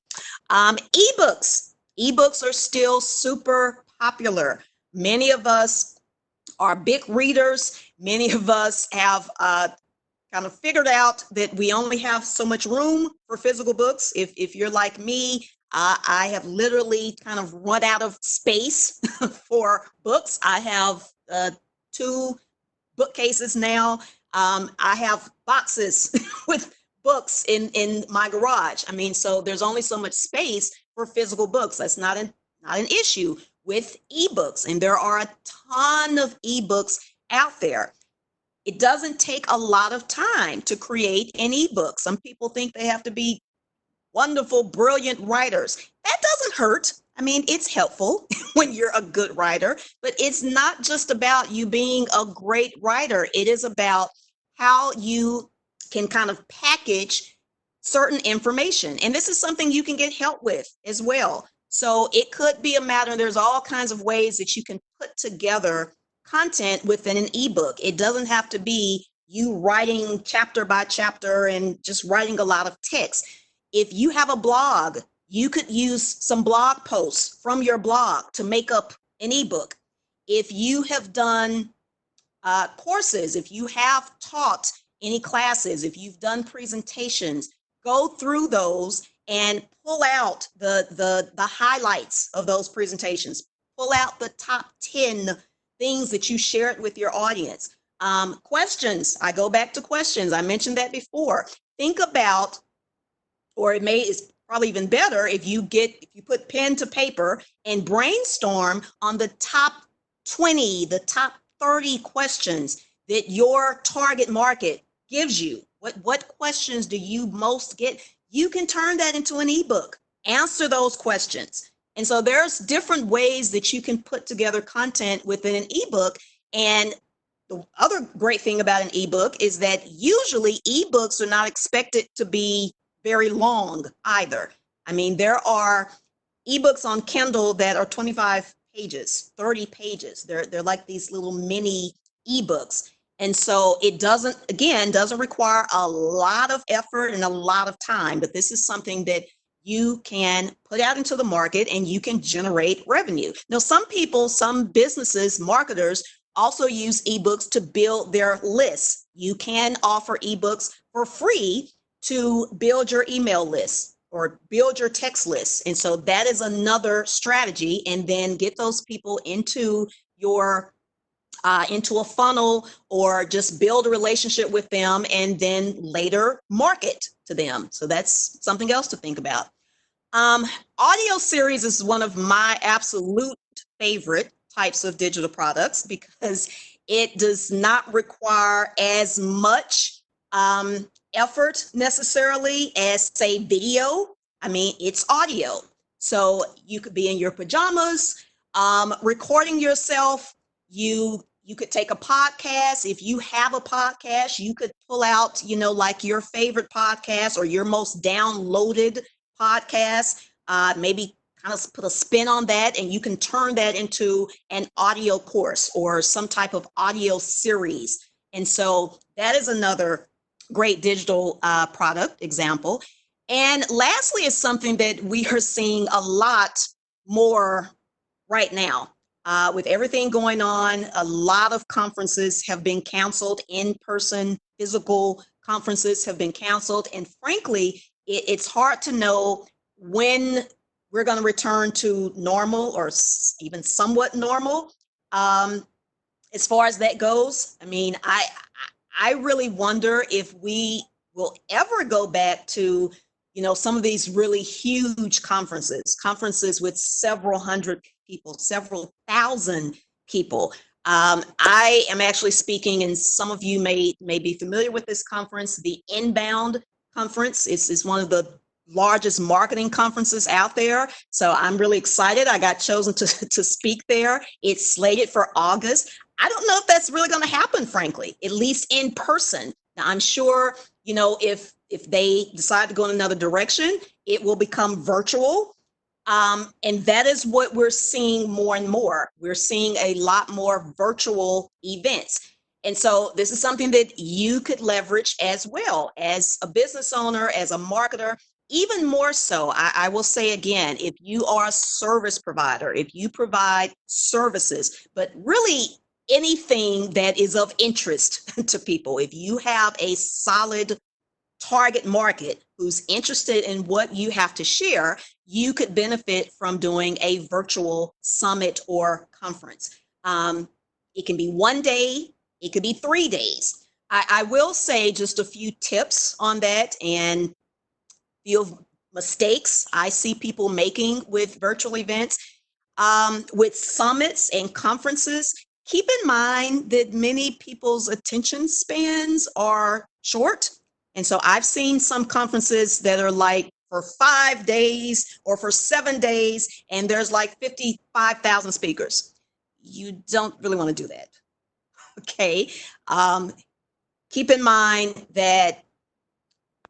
Ebooks. Ebooks are still super popular. Many of us are big readers. Many of us have kind of figured out that we only have so much room for physical books. If you're like me, I have literally kind of run out of space for books. I have 2 bookcases now. I have boxes with books in my garage. I mean, so there's only so much space for physical books. That's not an issue with ebooks, and there are a ton of ebooks out there. It doesn't take a lot of time to create an ebook. Some people think they have to be wonderful, brilliant writers. That doesn't hurt. I mean, it's helpful when you're a good writer, but it's not just about you being a great writer. It is about how you can kind of package certain information. And this is something you can get help with as well. So it could be a matter, there's all kinds of ways that you can put together content within an ebook. It doesn't have to be you writing chapter by chapter and just writing a lot of text. If you have a blog, you could use some blog posts from your blog to make up an ebook. If you have done courses, if you have taught any classes, if you've done presentations, go through those and pull out the highlights of those presentations. Pull out the top 10 things that you shared with your audience. Questions, I go back to questions. I mentioned that before. Think about, or it's probably even better if you put pen to paper and brainstorm on the top 20, the top 30 questions that your target market gives you. What questions do you most get? You can turn that into an ebook. Answer those questions. And so there's different ways that you can put together content within an ebook. And the other great thing about an ebook is that usually ebooks are not expected to be very long either. I mean, there are ebooks on Kindle that are 25 pages, 30 pages. They're like these little mini ebooks. And so it doesn't require a lot of effort and a lot of time, but this is something that you can put out into the market and you can generate revenue. Now, some people, some businesses, marketers also use ebooks to build their lists. You can offer ebooks for free to build your email list or build your text list. And so that is another strategy. And then get those people into your into a funnel, or just build a relationship with them and then later market to them. So that's something else to think about. Audio series is one of my absolute favorite types of digital products because it does not require as much effort necessarily as, say, video. I mean, it's audio. So you could be in your pajamas, recording yourself. You could take a podcast. If you have a podcast, you could pull out, like your favorite podcast or your most downloaded podcast, maybe kind of put a spin on that, and you can turn that into an audio course or some type of audio series. And so that is another great digital product example. And lastly is something that we are seeing a lot more right now. With everything going on, a lot of conferences have been canceled. In-person physical conferences have been canceled. And frankly, it's hard to know when we're going to return to normal or even somewhat normal. As far as that goes, I mean, I really wonder if we will ever go back to, some of these really huge conferences with several hundred people, several thousand people. I am actually speaking, and some of you may be familiar with this conference, the Inbound Conference. It's one of the largest marketing conferences out there. So I'm really excited. I got chosen to speak there. It's slated for August. I don't know if that's really going to happen, frankly, at least in person. Now, I'm sure, if they decide to go in another direction, it will become virtual. And that is what we're seeing more and more. We're seeing a lot more virtual events. And so this is something that you could leverage as well as a business owner, as a marketer. Even more so, I will say again, if you are a service provider, if you provide services, but really anything that is of interest to people, if you have a solid target market who's interested in what you have to share, you could benefit from doing a virtual summit or conference. It can be one day, it could be 3 days. I will say just a few tips on that and few mistakes I see people making with virtual events. With summits and conferences, keep in mind that many people's attention spans are short. And so I've seen some conferences that are like for 5 days or for 7 days, and there's like 55,000 speakers. You don't really want to do that. Okay. Keep in mind that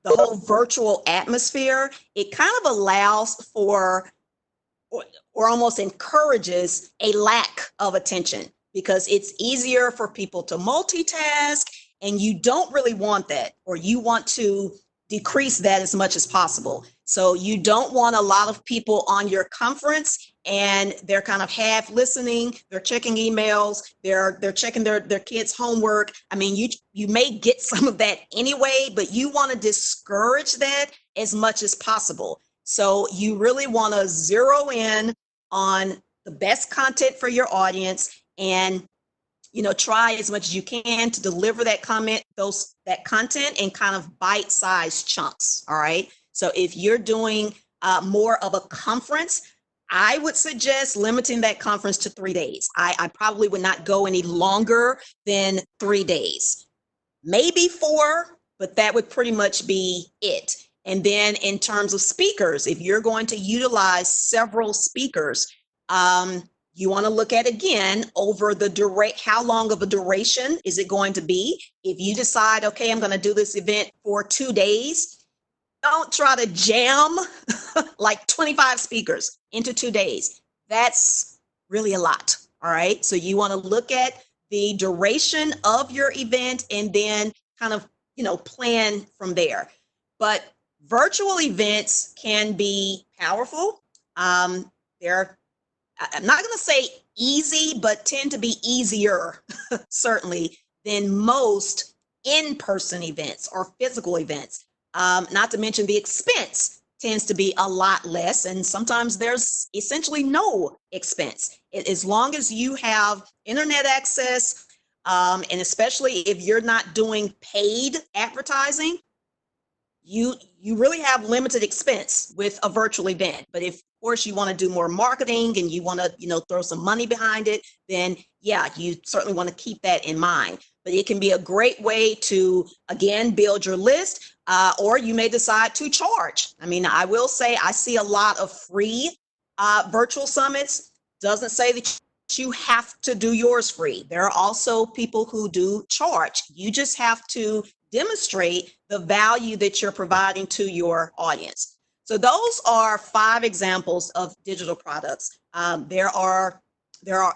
the whole virtual atmosphere, it kind of allows for or almost encourages a lack of attention because it's easier for people to multitask, and you don't really want that, or you want to decrease that as much as possible. So you don't want a lot of people on your conference and they're kind of half listening, they're checking emails, they're checking their kids' homework. I mean, you may get some of that anyway, but you want to discourage that as much as possible. So you really want to zero in on the best content for your audience and try as much as you can to deliver that content in kind of bite-sized chunks. All right. So if you're doing more of a conference, I would suggest limiting that conference to 3 days. I probably would not go any longer than 3 days, maybe 4, but that would pretty much be it. And then in terms of speakers, if you're going to utilize several speakers, you want to look at again over the how long of a duration is it going to be? If you decide, okay, I'm going to do this event for 2 days, don't try to jam like 25 speakers into 2 days. That's really a lot. All right. So you want to look at the duration of your event and then kind of, plan from there. But virtual events can be powerful. They're, I'm not going to say easy, but tend to be easier, certainly, than most in-person events or physical events. Not to mention the expense tends to be a lot less, and sometimes there's essentially no expense. As long as you have internet access, and especially if you're not doing paid advertising, you really have limited expense with a virtual event. But if, of course, you want to do more marketing and you want to, throw some money behind it, then yeah, you certainly want to keep that in mind. But it can be a great way to, again, build your list, or you may decide to charge. I mean, I will say I see a lot of free virtual summits. Doesn't say that you have to do yours free. There are also people who do charge. You just have to demonstrate the value that you're providing to your audience. So those are 5 examples of digital products. There are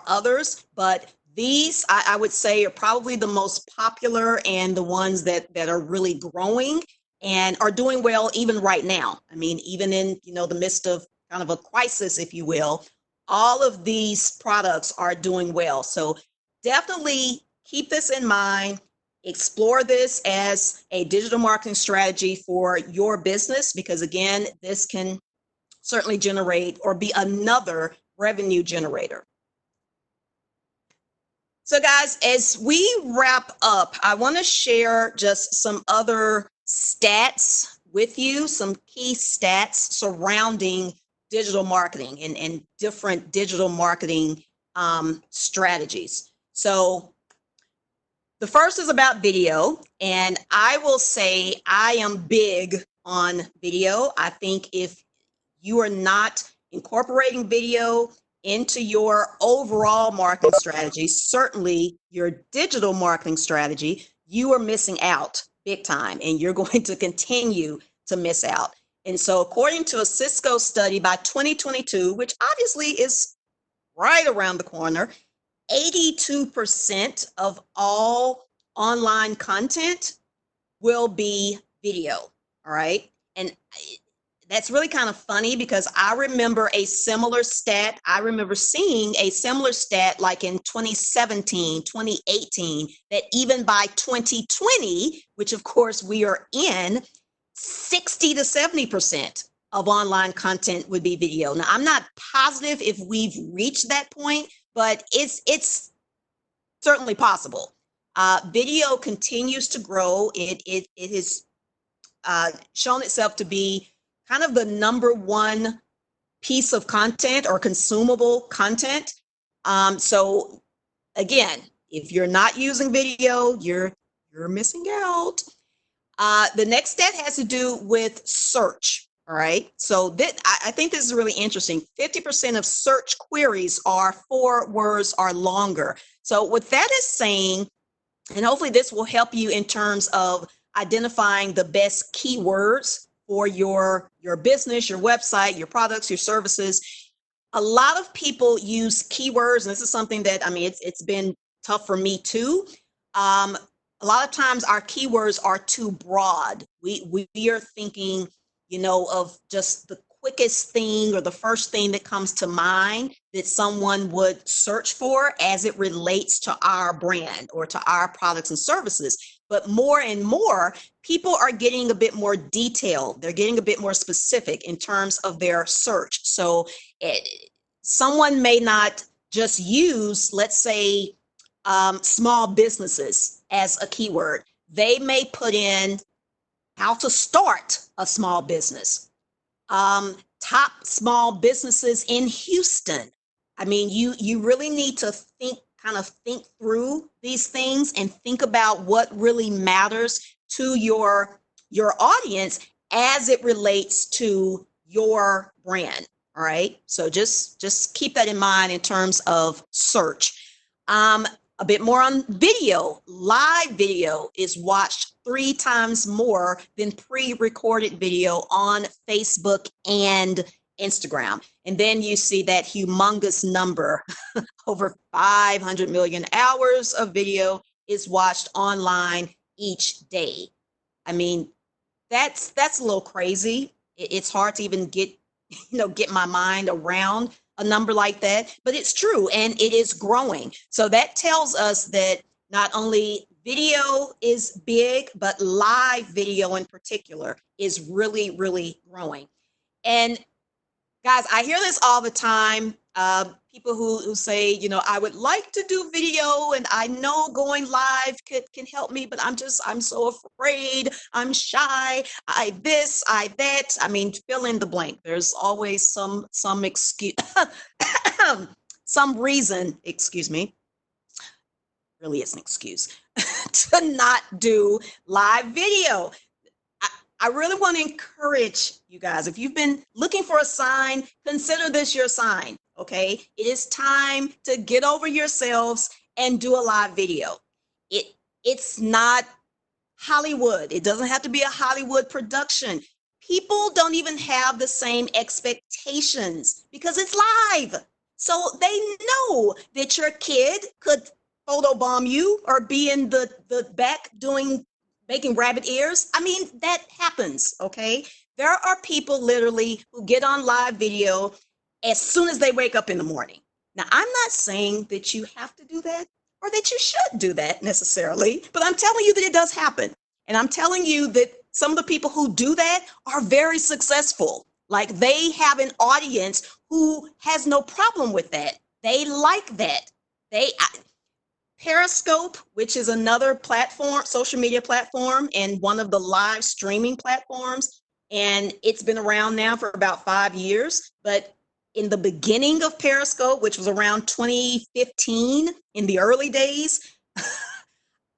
others, but these I would say are probably the most popular and the ones that are really growing and are doing well even right now. I mean, even in the midst of kind of a crisis, if you will, all of these products are doing well. So definitely keep this in mind. Explore this as a digital marketing strategy for your business, because again, this can certainly generate or be another revenue generator. So guys, as we wrap up, I want to share just some other stats with you, some key stats surrounding digital marketing and different digital marketing strategies. So the first is about video, and I will say I am big on video. I think if you are not incorporating video into your overall marketing strategy, certainly your digital marketing strategy, you are missing out big time, and you're going to continue to miss out. And so according to a Cisco study by 2022, which obviously is right around the corner, 82% of all online content will be video. All right. And that's really kind of funny because I remember a similar stat. I remember seeing a similar stat like in 2017, 2018, that even by 2020, which of course we are in, 60 to 70% of online content would be video. Now, I'm not positive if we've reached that point, but it's certainly possible. Video continues to grow. It has shown itself to be kind of the number one piece of content or consumable content. So again, if you're not using video, you're missing out. The next stat has to do with search. All right. So I think this is really interesting. 50% of search queries are 4 words or longer. So what that is saying, and hopefully this will help you in terms of identifying the best keywords for your business, your website, your products, your services. A lot of people use keywords, and this is something that, I mean, it's been tough for me too. A lot of times our keywords are too broad. We are thinking, of just the quickest thing or the first thing that comes to mind that someone would search for as it relates to our brand or to our products and services. But more and more, people are getting a bit more detailed. They're getting a bit more specific in terms of their search. So someone may not just use, let's say, small businesses as a keyword. They may put in how to start a small business, top small businesses in Houston. I mean, you really need to think through these things and think about what really matters to your audience as it relates to your brand. All right. So just keep that in mind in terms of search. A bit more on video. Live video is watched 3 times more than pre-recorded video on Facebook and Instagram. And then you see that humongous number, over 500 million hours of video is watched online each day. I mean, that's a little crazy. It's hard to even get my mind around a number like that, but it's true and it is growing. So that tells us that not only video is big, but live video in particular is really, really growing. And guys, I hear this all the time. People who say, I would like to do video and I know going live can help me, but I'm so afraid. I'm shy. I this, I that. I mean, fill in the blank. There's always some excuse, some reason, excuse me. Really is an excuse to not do live video. I really want to encourage you guys, if you've been looking for a sign, consider this your sign, okay? It is time to get over yourselves and do a live video. It's not Hollywood. It doesn't have to be a Hollywood production. People don't even have the same expectations because it's live. So they know that your kid could photobomb you or be in the back making rabbit ears. I mean, that happens, okay? There are people literally who get on live video as soon as they wake up in the morning. Now, I'm not saying that you have to do that or that you should do that necessarily, but I'm telling you that it does happen. And I'm telling you that some of the people who do that are very successful. Like they have an audience who has no problem with that. They like that. Periscope, which is another platform, social media platform, and one of the live streaming platforms. And it's been around now for about 5 years. But in the beginning of Periscope, which was around 2015, in the early days,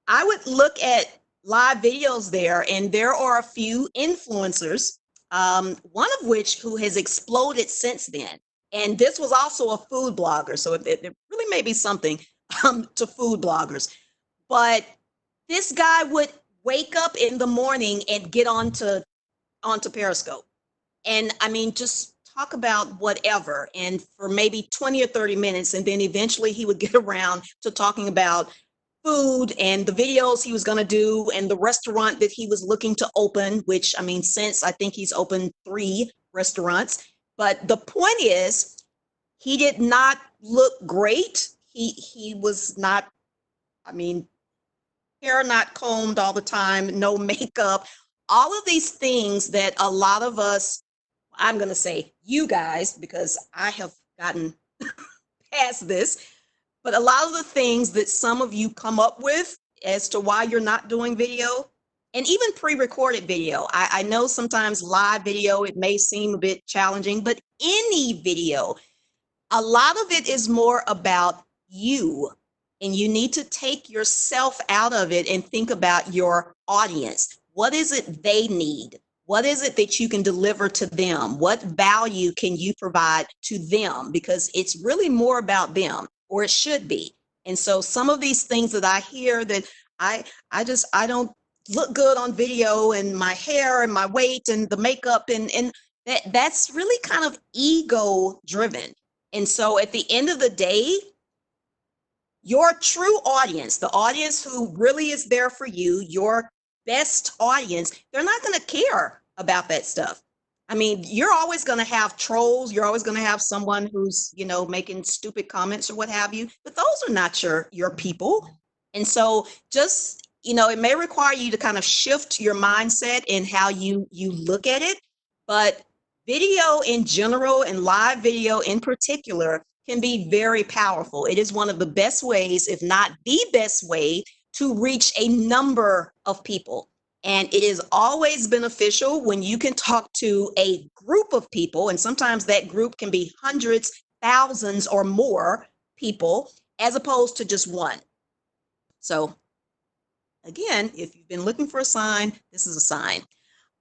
I would look at live videos there, and there are a few influencers, one of which who has exploded since then. And this was also a food blogger. So it really may be something to food bloggers. But this guy would wake up in the morning and get onto Periscope. And I mean, just talk about whatever. And for maybe 20 or 30 minutes. And then eventually he would get around to talking about food and the videos he was going to do and the restaurant that he was looking to open, which, I mean, since I think he's opened 3 restaurants. But the point is, he did not look great. He was not, I mean, hair not combed all the time, no makeup, all of these things that a lot of us, I'm going to say you guys, because I have gotten past this, but a lot of the things that some of you come up with as to why you're not doing video, and even pre-recorded video. I know sometimes live video, it may seem a bit challenging, but any video, a lot of it is more about you, and you need to take yourself out of it and think about your audience. What is it they need? What is it that you can deliver to them? What value can you provide to them? Because it's really more about them, or it should be. And so some of these things that I hear that I don't look good on video, and my hair and my weight and the makeup and that's really kind of ego driven. And so at the end of the day, your true audience, the audience who really is there for you, your best audience, they're not going to care about that stuff. I mean, you're always going to have trolls. You're always going to have someone who's, making stupid comments or what have you, but those are not your people. And so just, it may require you to kind of shift your mindset in how you look at it, but video in general and live video in particular can be very powerful. It is one of the best ways, if not the best way, to reach a number of people. And it is always beneficial when you can talk to a group of people, and sometimes that group can be hundreds, thousands, or more people, as opposed to just one. So again, if you've been looking for a sign, this is a sign.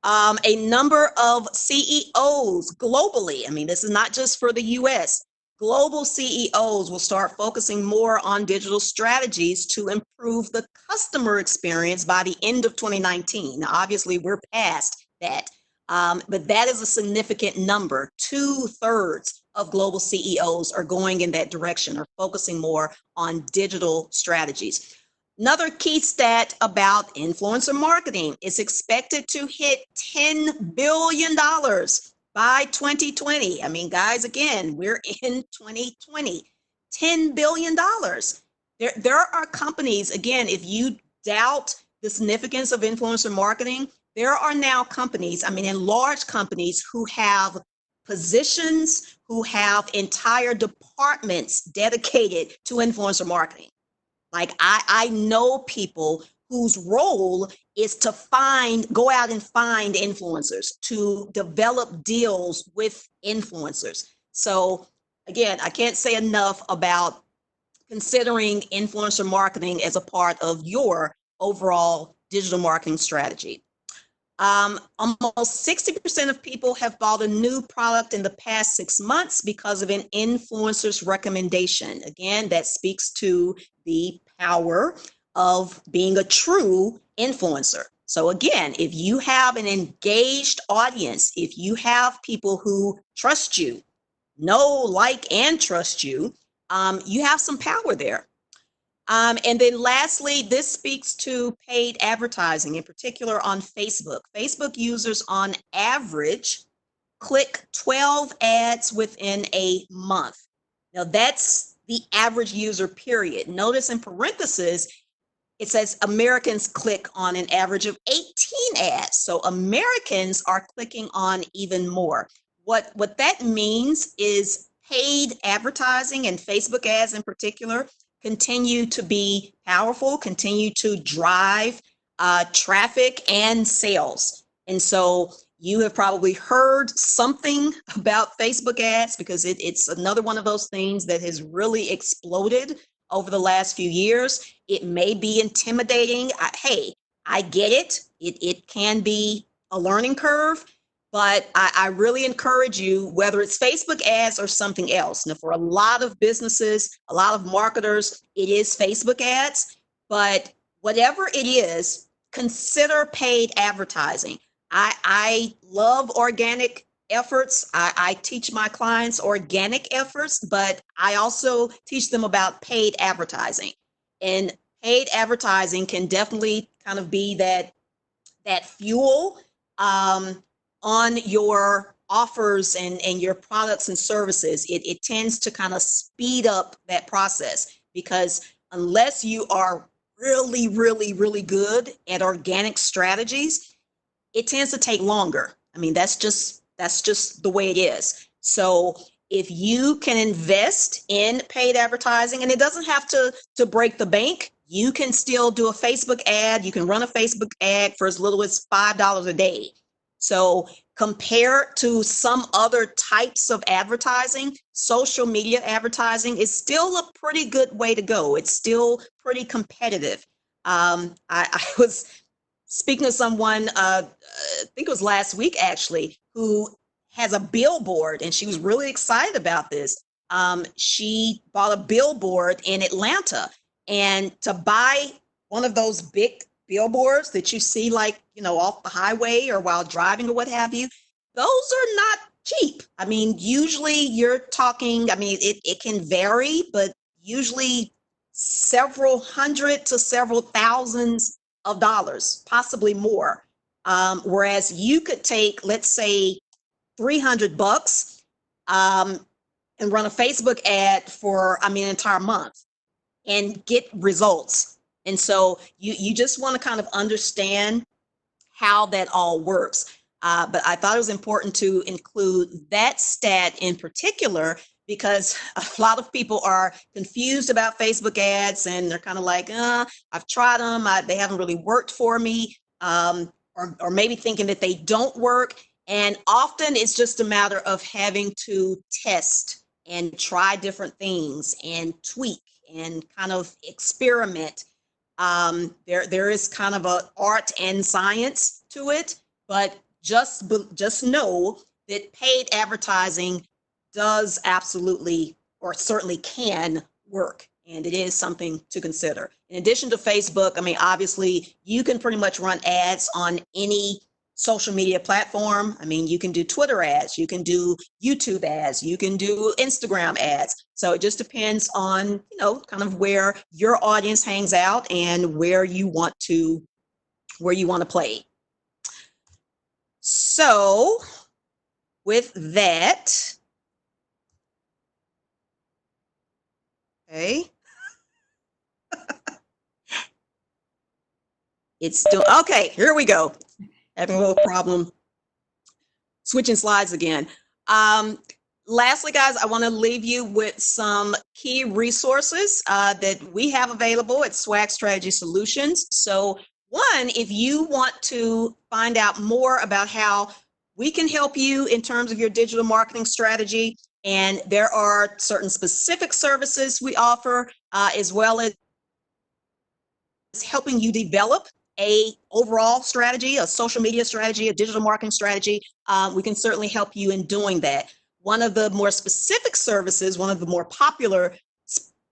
A number of CEOs globally, I mean, this is not just for the US, global CEOs will start focusing more on digital strategies to improve the customer experience by the end of 2019. Now, obviously, we're past that, but that is a significant number. 2/3 of global CEOs are going in that direction, are focusing more on digital strategies. Another key stat about influencer marketing is expected to hit $10 billion by 2020. I mean, guys, again, we're in 2020. $10 billion. There are companies, again, if you doubt the significance of influencer marketing, there are now companies, I mean, in large companies who have positions, who have entire departments dedicated to influencer marketing. Like I know people whose role is to go out and find influencers, to develop deals with influencers. So again, I can't say enough about considering influencer marketing as a part of your overall digital marketing strategy. Almost 60% of people have bought a new product in the past 6 months because of an influencer's recommendation. Again, that speaks to the power of being a true influencer. So again, if you have an engaged audience, if you have people who trust you, know, like, and trust you, you have some power there. And then lastly, this speaks to paid advertising, in particular on Facebook. Facebook users on average click 12 ads within a month. Now that's the average user, period. Notice in parentheses, it says Americans click on an average of 18 ads. So Americans are clicking on even more. What that means is paid advertising and Facebook ads in particular continue to be powerful, continue to drive traffic and sales. And so you have probably heard something about Facebook ads because it's another one of those things that has really exploded over the last few years. It may be intimidating. Hey, I get it. It can be a learning curve. But I really encourage you, whether it's Facebook ads or something else. Now, for a lot of businesses, a lot of marketers, it is Facebook ads. But whatever it is, consider paid advertising. I love organic efforts. I teach my clients organic efforts, but I also teach them about paid advertising. And paid advertising can definitely kind of be that fuel on your offers and your products and services. It tends to kind of speed up that process because unless you are really, really, really good at organic strategies, it tends to take longer. I mean, that's just the way it is. So if you can invest in paid advertising, and it doesn't have to break the bank, you can still do a Facebook ad. You can run a Facebook ad for as little as $5 a day. So compared to some other types of advertising, social media advertising is still a pretty good way to go. It's still pretty competitive. I was speaking to someone, I think it was last week actually, who has a billboard, and she was really excited about this. She bought a billboard in Atlanta, and to buy one of those big billboards that you see, like, off the highway or while driving or what have you, those are not cheap. I mean, usually you're talking, I mean, it can vary, but usually several hundred to several thousands of dollars, possibly more. Whereas you could take, let's say, $300 and run a Facebook ad for, an entire month and get results. And so you just want to kind of understand how that all works. But I thought it was important to include that stat in particular because a lot of people are confused about Facebook ads and they're kind of like, I've tried them, they haven't really worked for me, or maybe thinking that they don't work. And often it's just a matter of having to test and try different things and tweak and kind of experiment. There is kind of an art and science to it, but just know that paid advertising does absolutely, or certainly can, work. And it is something to consider. In addition to Facebook, I mean, obviously, you can pretty much run ads on any social media platform. I mean, you can do Twitter ads, you can do YouTube ads, you can do Instagram ads. So it just depends on, kind of where your audience hangs out and where you want to play. So with that, okay. It's still, okay, here we go. Having a little problem switching slides again. Lastly, guys, I want to leave you with some key resources that we have available at Swag Strategy Solutions. So one, if you want to find out more about how we can help you in terms of your digital marketing strategy, and there are certain specific services we offer, as well as helping you develop a overall strategy, a social media strategy, a digital marketing strategy, we can certainly help you in doing that. One of the more specific services, one of the more popular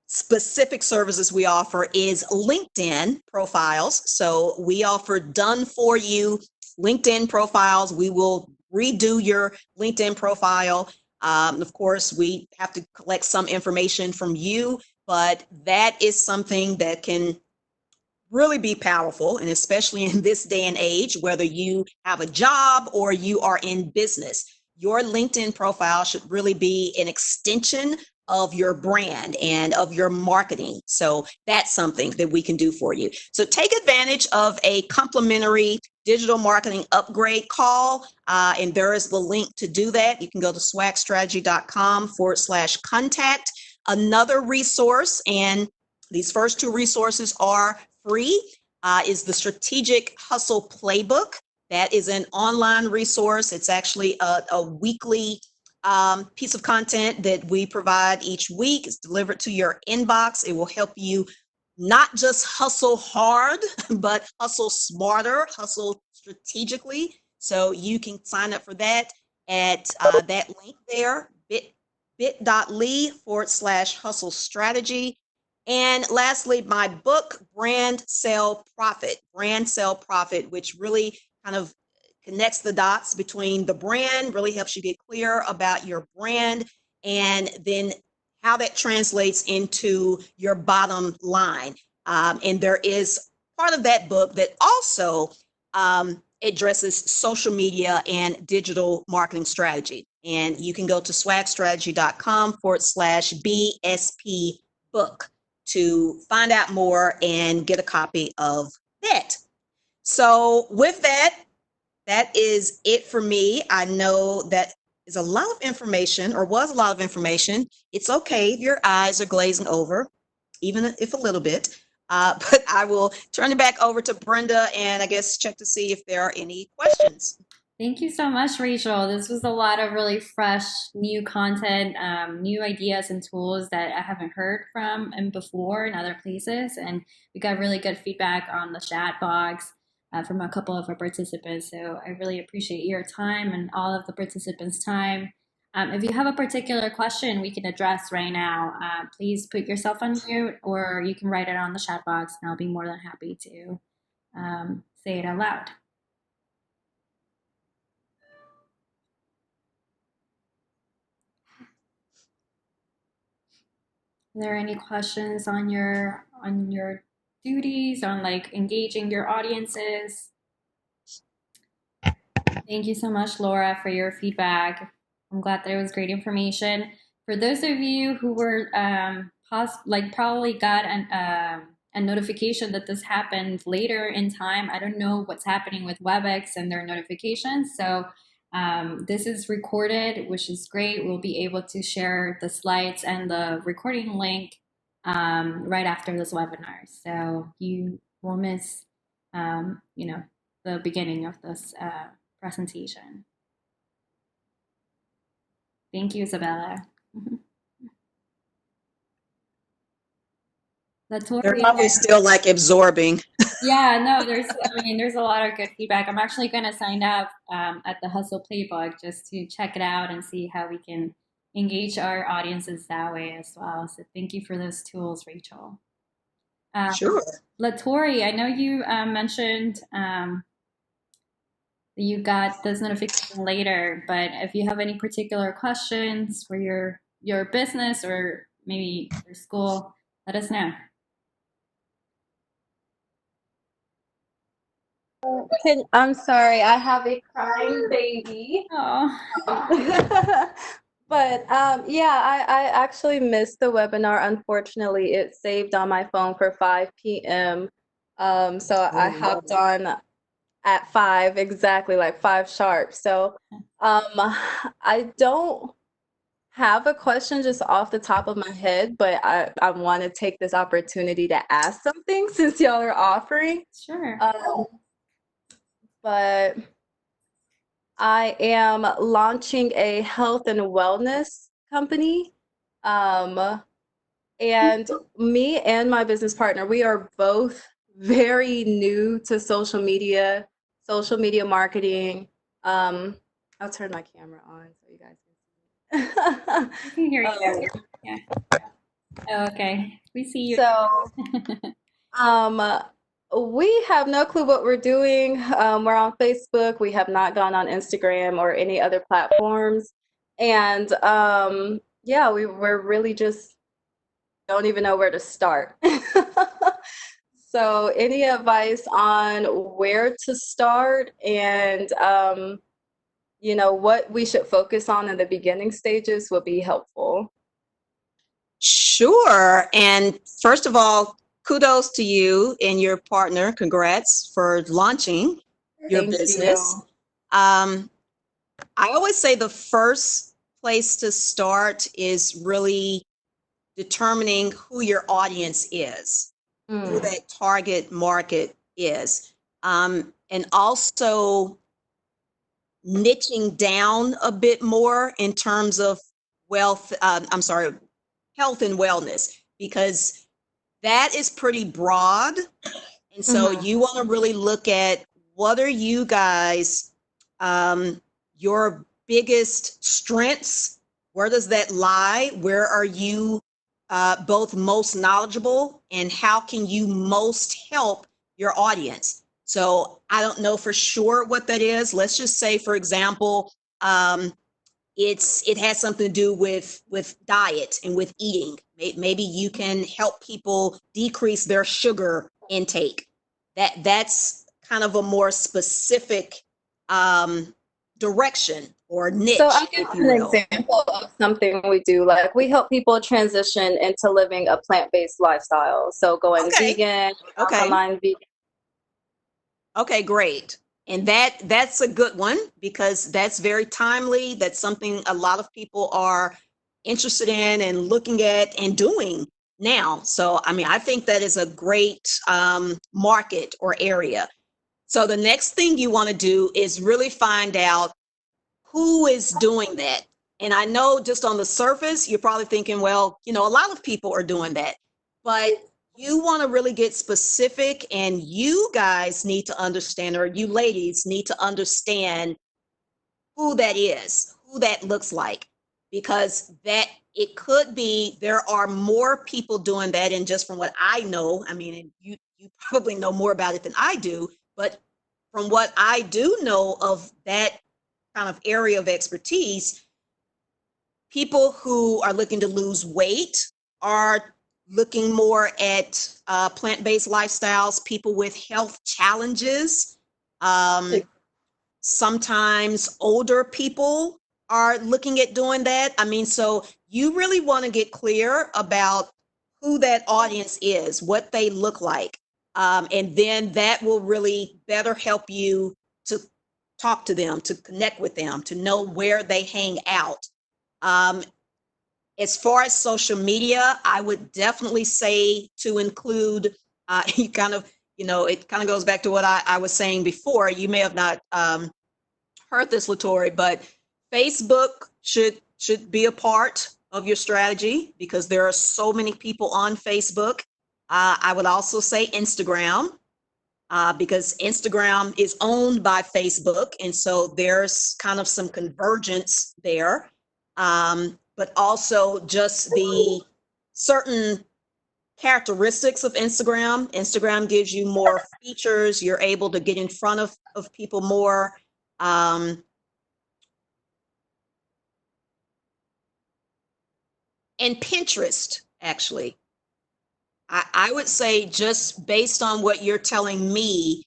specific services we offer is LinkedIn profiles. So we offer done for you LinkedIn profiles. We will redo your LinkedIn profile. Of course, we have to collect some information from you, but that is something that can really be powerful, and especially in this day and age, whether you have a job or you are in business, your LinkedIn profile should really be an extension of your brand and of your marketing. So that's something that we can do for you. So take advantage of a complimentary digital marketing upgrade call, and there is the link to do that. You can go to swagstrategy.com/contact. Another resource, and these first two resources are free, is the Strategic Hustle Playbook. That is an online resource. It's actually a weekly piece of content that we provide each week. It's delivered to your inbox. It will help you not just hustle hard, but hustle smarter, hustle strategically. So you can sign up for that at that link there, bit.ly/hustle strategy. And lastly, my book, Brand Sell Profit, which really kind of connects the dots between the brand, really helps you get clear about your brand, and then how that translates into your bottom line. And there is part of that book that also addresses social media and digital marketing strategy. And you can go to swagstrategy.com/BSP book to find out more and get a copy of that. So with that, that is it for me. I know that is a lot of information, or was a lot of information. It's okay if your eyes are glazing over, even if a little bit. But I will turn it back over to Brenda and I guess check to see if there are any questions. Thank you so much, Rachel. This was a lot of really fresh, new content, new ideas and tools that I haven't heard from and before in other places. And we got really good feedback on the chat box from a couple of our participants. So I really appreciate your time and all of the participants' time. If you have a particular question we can address right now, please put yourself on mute, or you can write it on the chat box and I'll be more than happy to say it out loud. Are there any questions on your duties, on like engaging your audiences? Thank you so much, Laura, for your feedback. I'm glad that it was great information. For those of you who were probably got a notification that this happened later in time, I don't know what's happening with WebEx and their notifications. So this is recorded, which is great. We'll be able to share the slides and the recording link right after this webinar. So you won't miss, the beginning of this presentation. Thank you, Isabella. They're probably still like absorbing. Yeah, no, there's a lot of good feedback. I'm actually going to sign up at the Hustle Playbook just to check it out and see how we can engage our audiences that way as well. So thank you for those tools, Rachel. Um, Sure. Latori, I know you mentioned that you got this notification later, but if you have any particular questions for your business or maybe your school, let us know. I'm sorry, I have a crying baby. Oh, But yeah, I actually missed the webinar. Unfortunately, it saved on my phone for 5 p.m. So I hopped on at 5 exactly, like 5 sharp. So I don't have a question just off the top of my head, but I want to take this opportunity to ask something since y'all are offering. sure. Um, but I am launching a health and wellness company. Um, and me and my business partner, we are both very new to social media marketing. Um, I'll turn my camera on so you guys can We can hear see. you. Yeah. Oh, okay. We see you. So Um, we have no clue what we're doing. We're on Facebook. We have not gone on Instagram or any other platforms. And yeah, we're really just don't even know where to start. So any advice on where to start and what we should focus on in the beginning stages would be helpful. Sure. And first of all, kudos to you and your partner. Congrats for launching your Thank business. you. I always say the first place to start is really determining who your audience is, who that target market is, and also niching down a bit more in terms of health and wellness, because that is pretty broad. And so you want to really look at what are you guys, your biggest strengths? Where does that lie? Where are you both most knowledgeable, and how can you most help your audience? So I don't know for sure what that is. Let's just say, for example, it has something to do with diet and with eating. Maybe you can help people decrease their sugar intake. That's kind of a more specific direction or niche, So I'll give if you you an will. example of something we do. Like we help people transition into living a plant-based lifestyle. So going Okay. vegan, Okay. online vegan. Okay, great. And that's a good one, because that's very timely. That's something a lot of people are interested in and looking at and doing now. So, I mean, I think that is a great market or area. So the next thing you want to do is really find out who is doing that. And I know just on the surface, you're probably thinking, well, a lot of people are doing that. But you want to really get specific, and you guys need to understand, or you ladies need to understand who that is, who that looks like, because that it could be there are more people doing that. And just from what I know, I mean, and you probably know more about it than I do, but from what I do know of that kind of area of expertise, people who are looking to lose weight are looking more at plant-based lifestyles. People with health challenges, sometimes older people are looking at doing that. I mean, so you really want to get clear about who that audience is, what they look like, and then that will really better help you to talk to them, to connect with them, to know where they hang out. As far as social media, I would definitely say to include, you kind of, it kind of goes back to what I was saying before. You may have not heard this, Latori, but Facebook should be a part of your strategy, because there are so many people on Facebook. I would also say Instagram. because Instagram is owned by Facebook. And so there's kind of some convergence there. But also just the certain characteristics of Instagram. Instagram gives you more features. You're able to get in front of people more. And Pinterest, actually. I would say, just based on what you're telling me,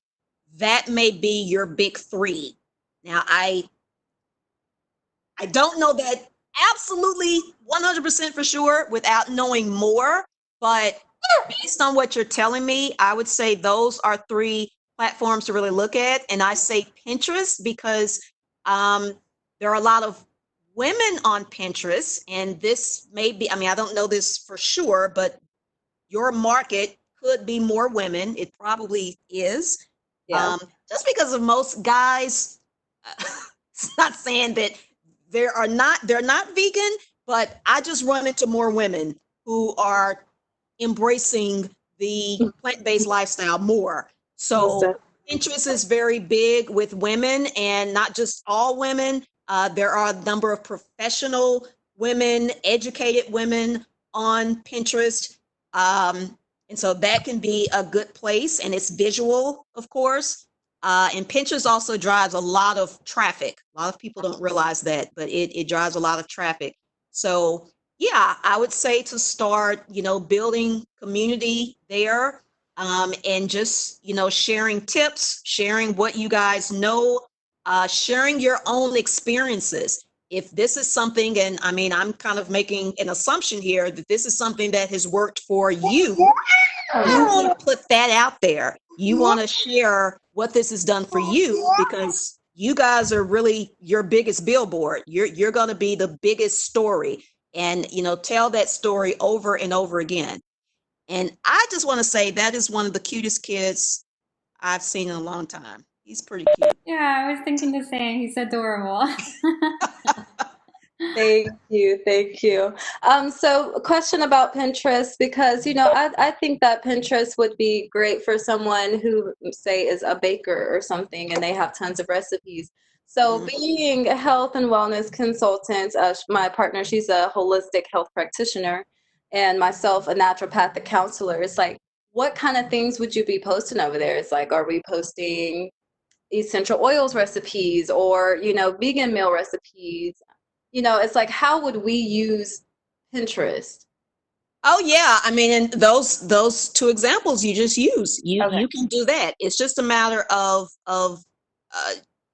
that may be your big three. Now, I don't know that absolutely 100% for sure without knowing more, but based on what you're telling me, I would say those are three platforms to really look at. And I say Pinterest because there are a lot of women on Pinterest, and this may be, I mean, I don't know this for sure, but your market could be more women. It probably is. Yeah. Just because of most guys, it's not saying that they're not vegan, but I just run into more women who are embracing the plant-based lifestyle more. So Pinterest is very big with women, and not just all women. There are a number of professional women, educated women on Pinterest. And so that can be a good place, and it's visual, of course. And Pinterest also drives a lot of traffic. A lot of people don't realize that, but it drives a lot of traffic. So yeah, I would say to start, building community there, and just, sharing tips, sharing what you guys know, sharing your own experiences. If this is something, and I mean, I'm kind of making an assumption here that this is something that has worked for you, you want to put that out there. You want to share what this has done for you, because you guys are really your biggest billboard. You're going to be the biggest story, and tell that story over and over again. And I just want to say that is one of the cutest kids I've seen in a long time. He's pretty cute. Yeah, I was thinking the same. He's adorable. Thank you. Thank you. So a question about Pinterest, because, I think that Pinterest would be great for someone who, say, is a baker or something, and they have tons of recipes. So being a health and wellness consultant, my partner, she's a holistic health practitioner, and myself, a naturopathic counselor. It's like, what kind of things would you be posting over there? It's like, are we posting essential oils recipes, or, vegan meal recipes? It's like, how would we use Pinterest? Oh yeah, I mean, and those two examples you just used, you can do that. It's just a matter of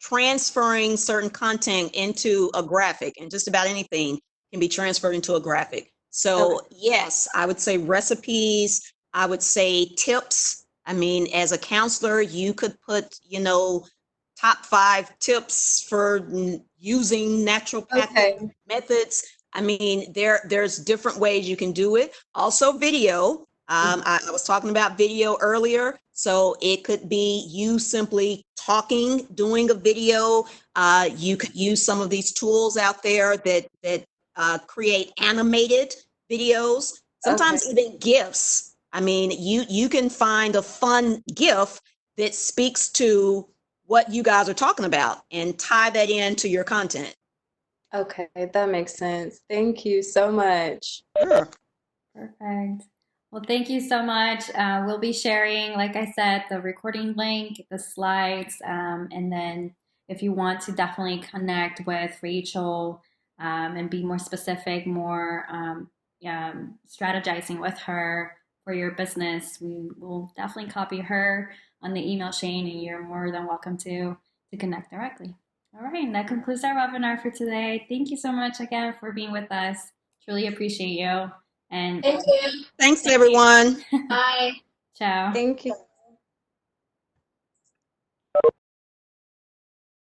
transferring certain content into a graphic, and just about anything can be transferred into a graphic. So yes, I would say recipes. I would say tips. I mean, as a counselor, you could put, top 5 tips for using naturopathic methods. I mean, there's different ways you can do it. Also video. I was talking about video earlier. So it could be you simply talking, doing a video. You could use some of these tools out there that create animated videos. Sometimes even GIFs. I mean, you can find a fun GIF that speaks to what you guys are talking about and tie that into your content. Okay, that makes sense. Thank you so much. Sure. Perfect. Well, thank you so much. We'll be sharing, like I said, the recording link, the slides, and then if you want to definitely connect with Rachel and be more specific, more strategizing with her for your business, we will definitely copy her on the email chain, and you're more than welcome to connect directly. All right, and that concludes our webinar for today. Thank you so much again for being with us. Truly appreciate you. And thank you. Thanks, everyone. Bye. ciao. Thank you.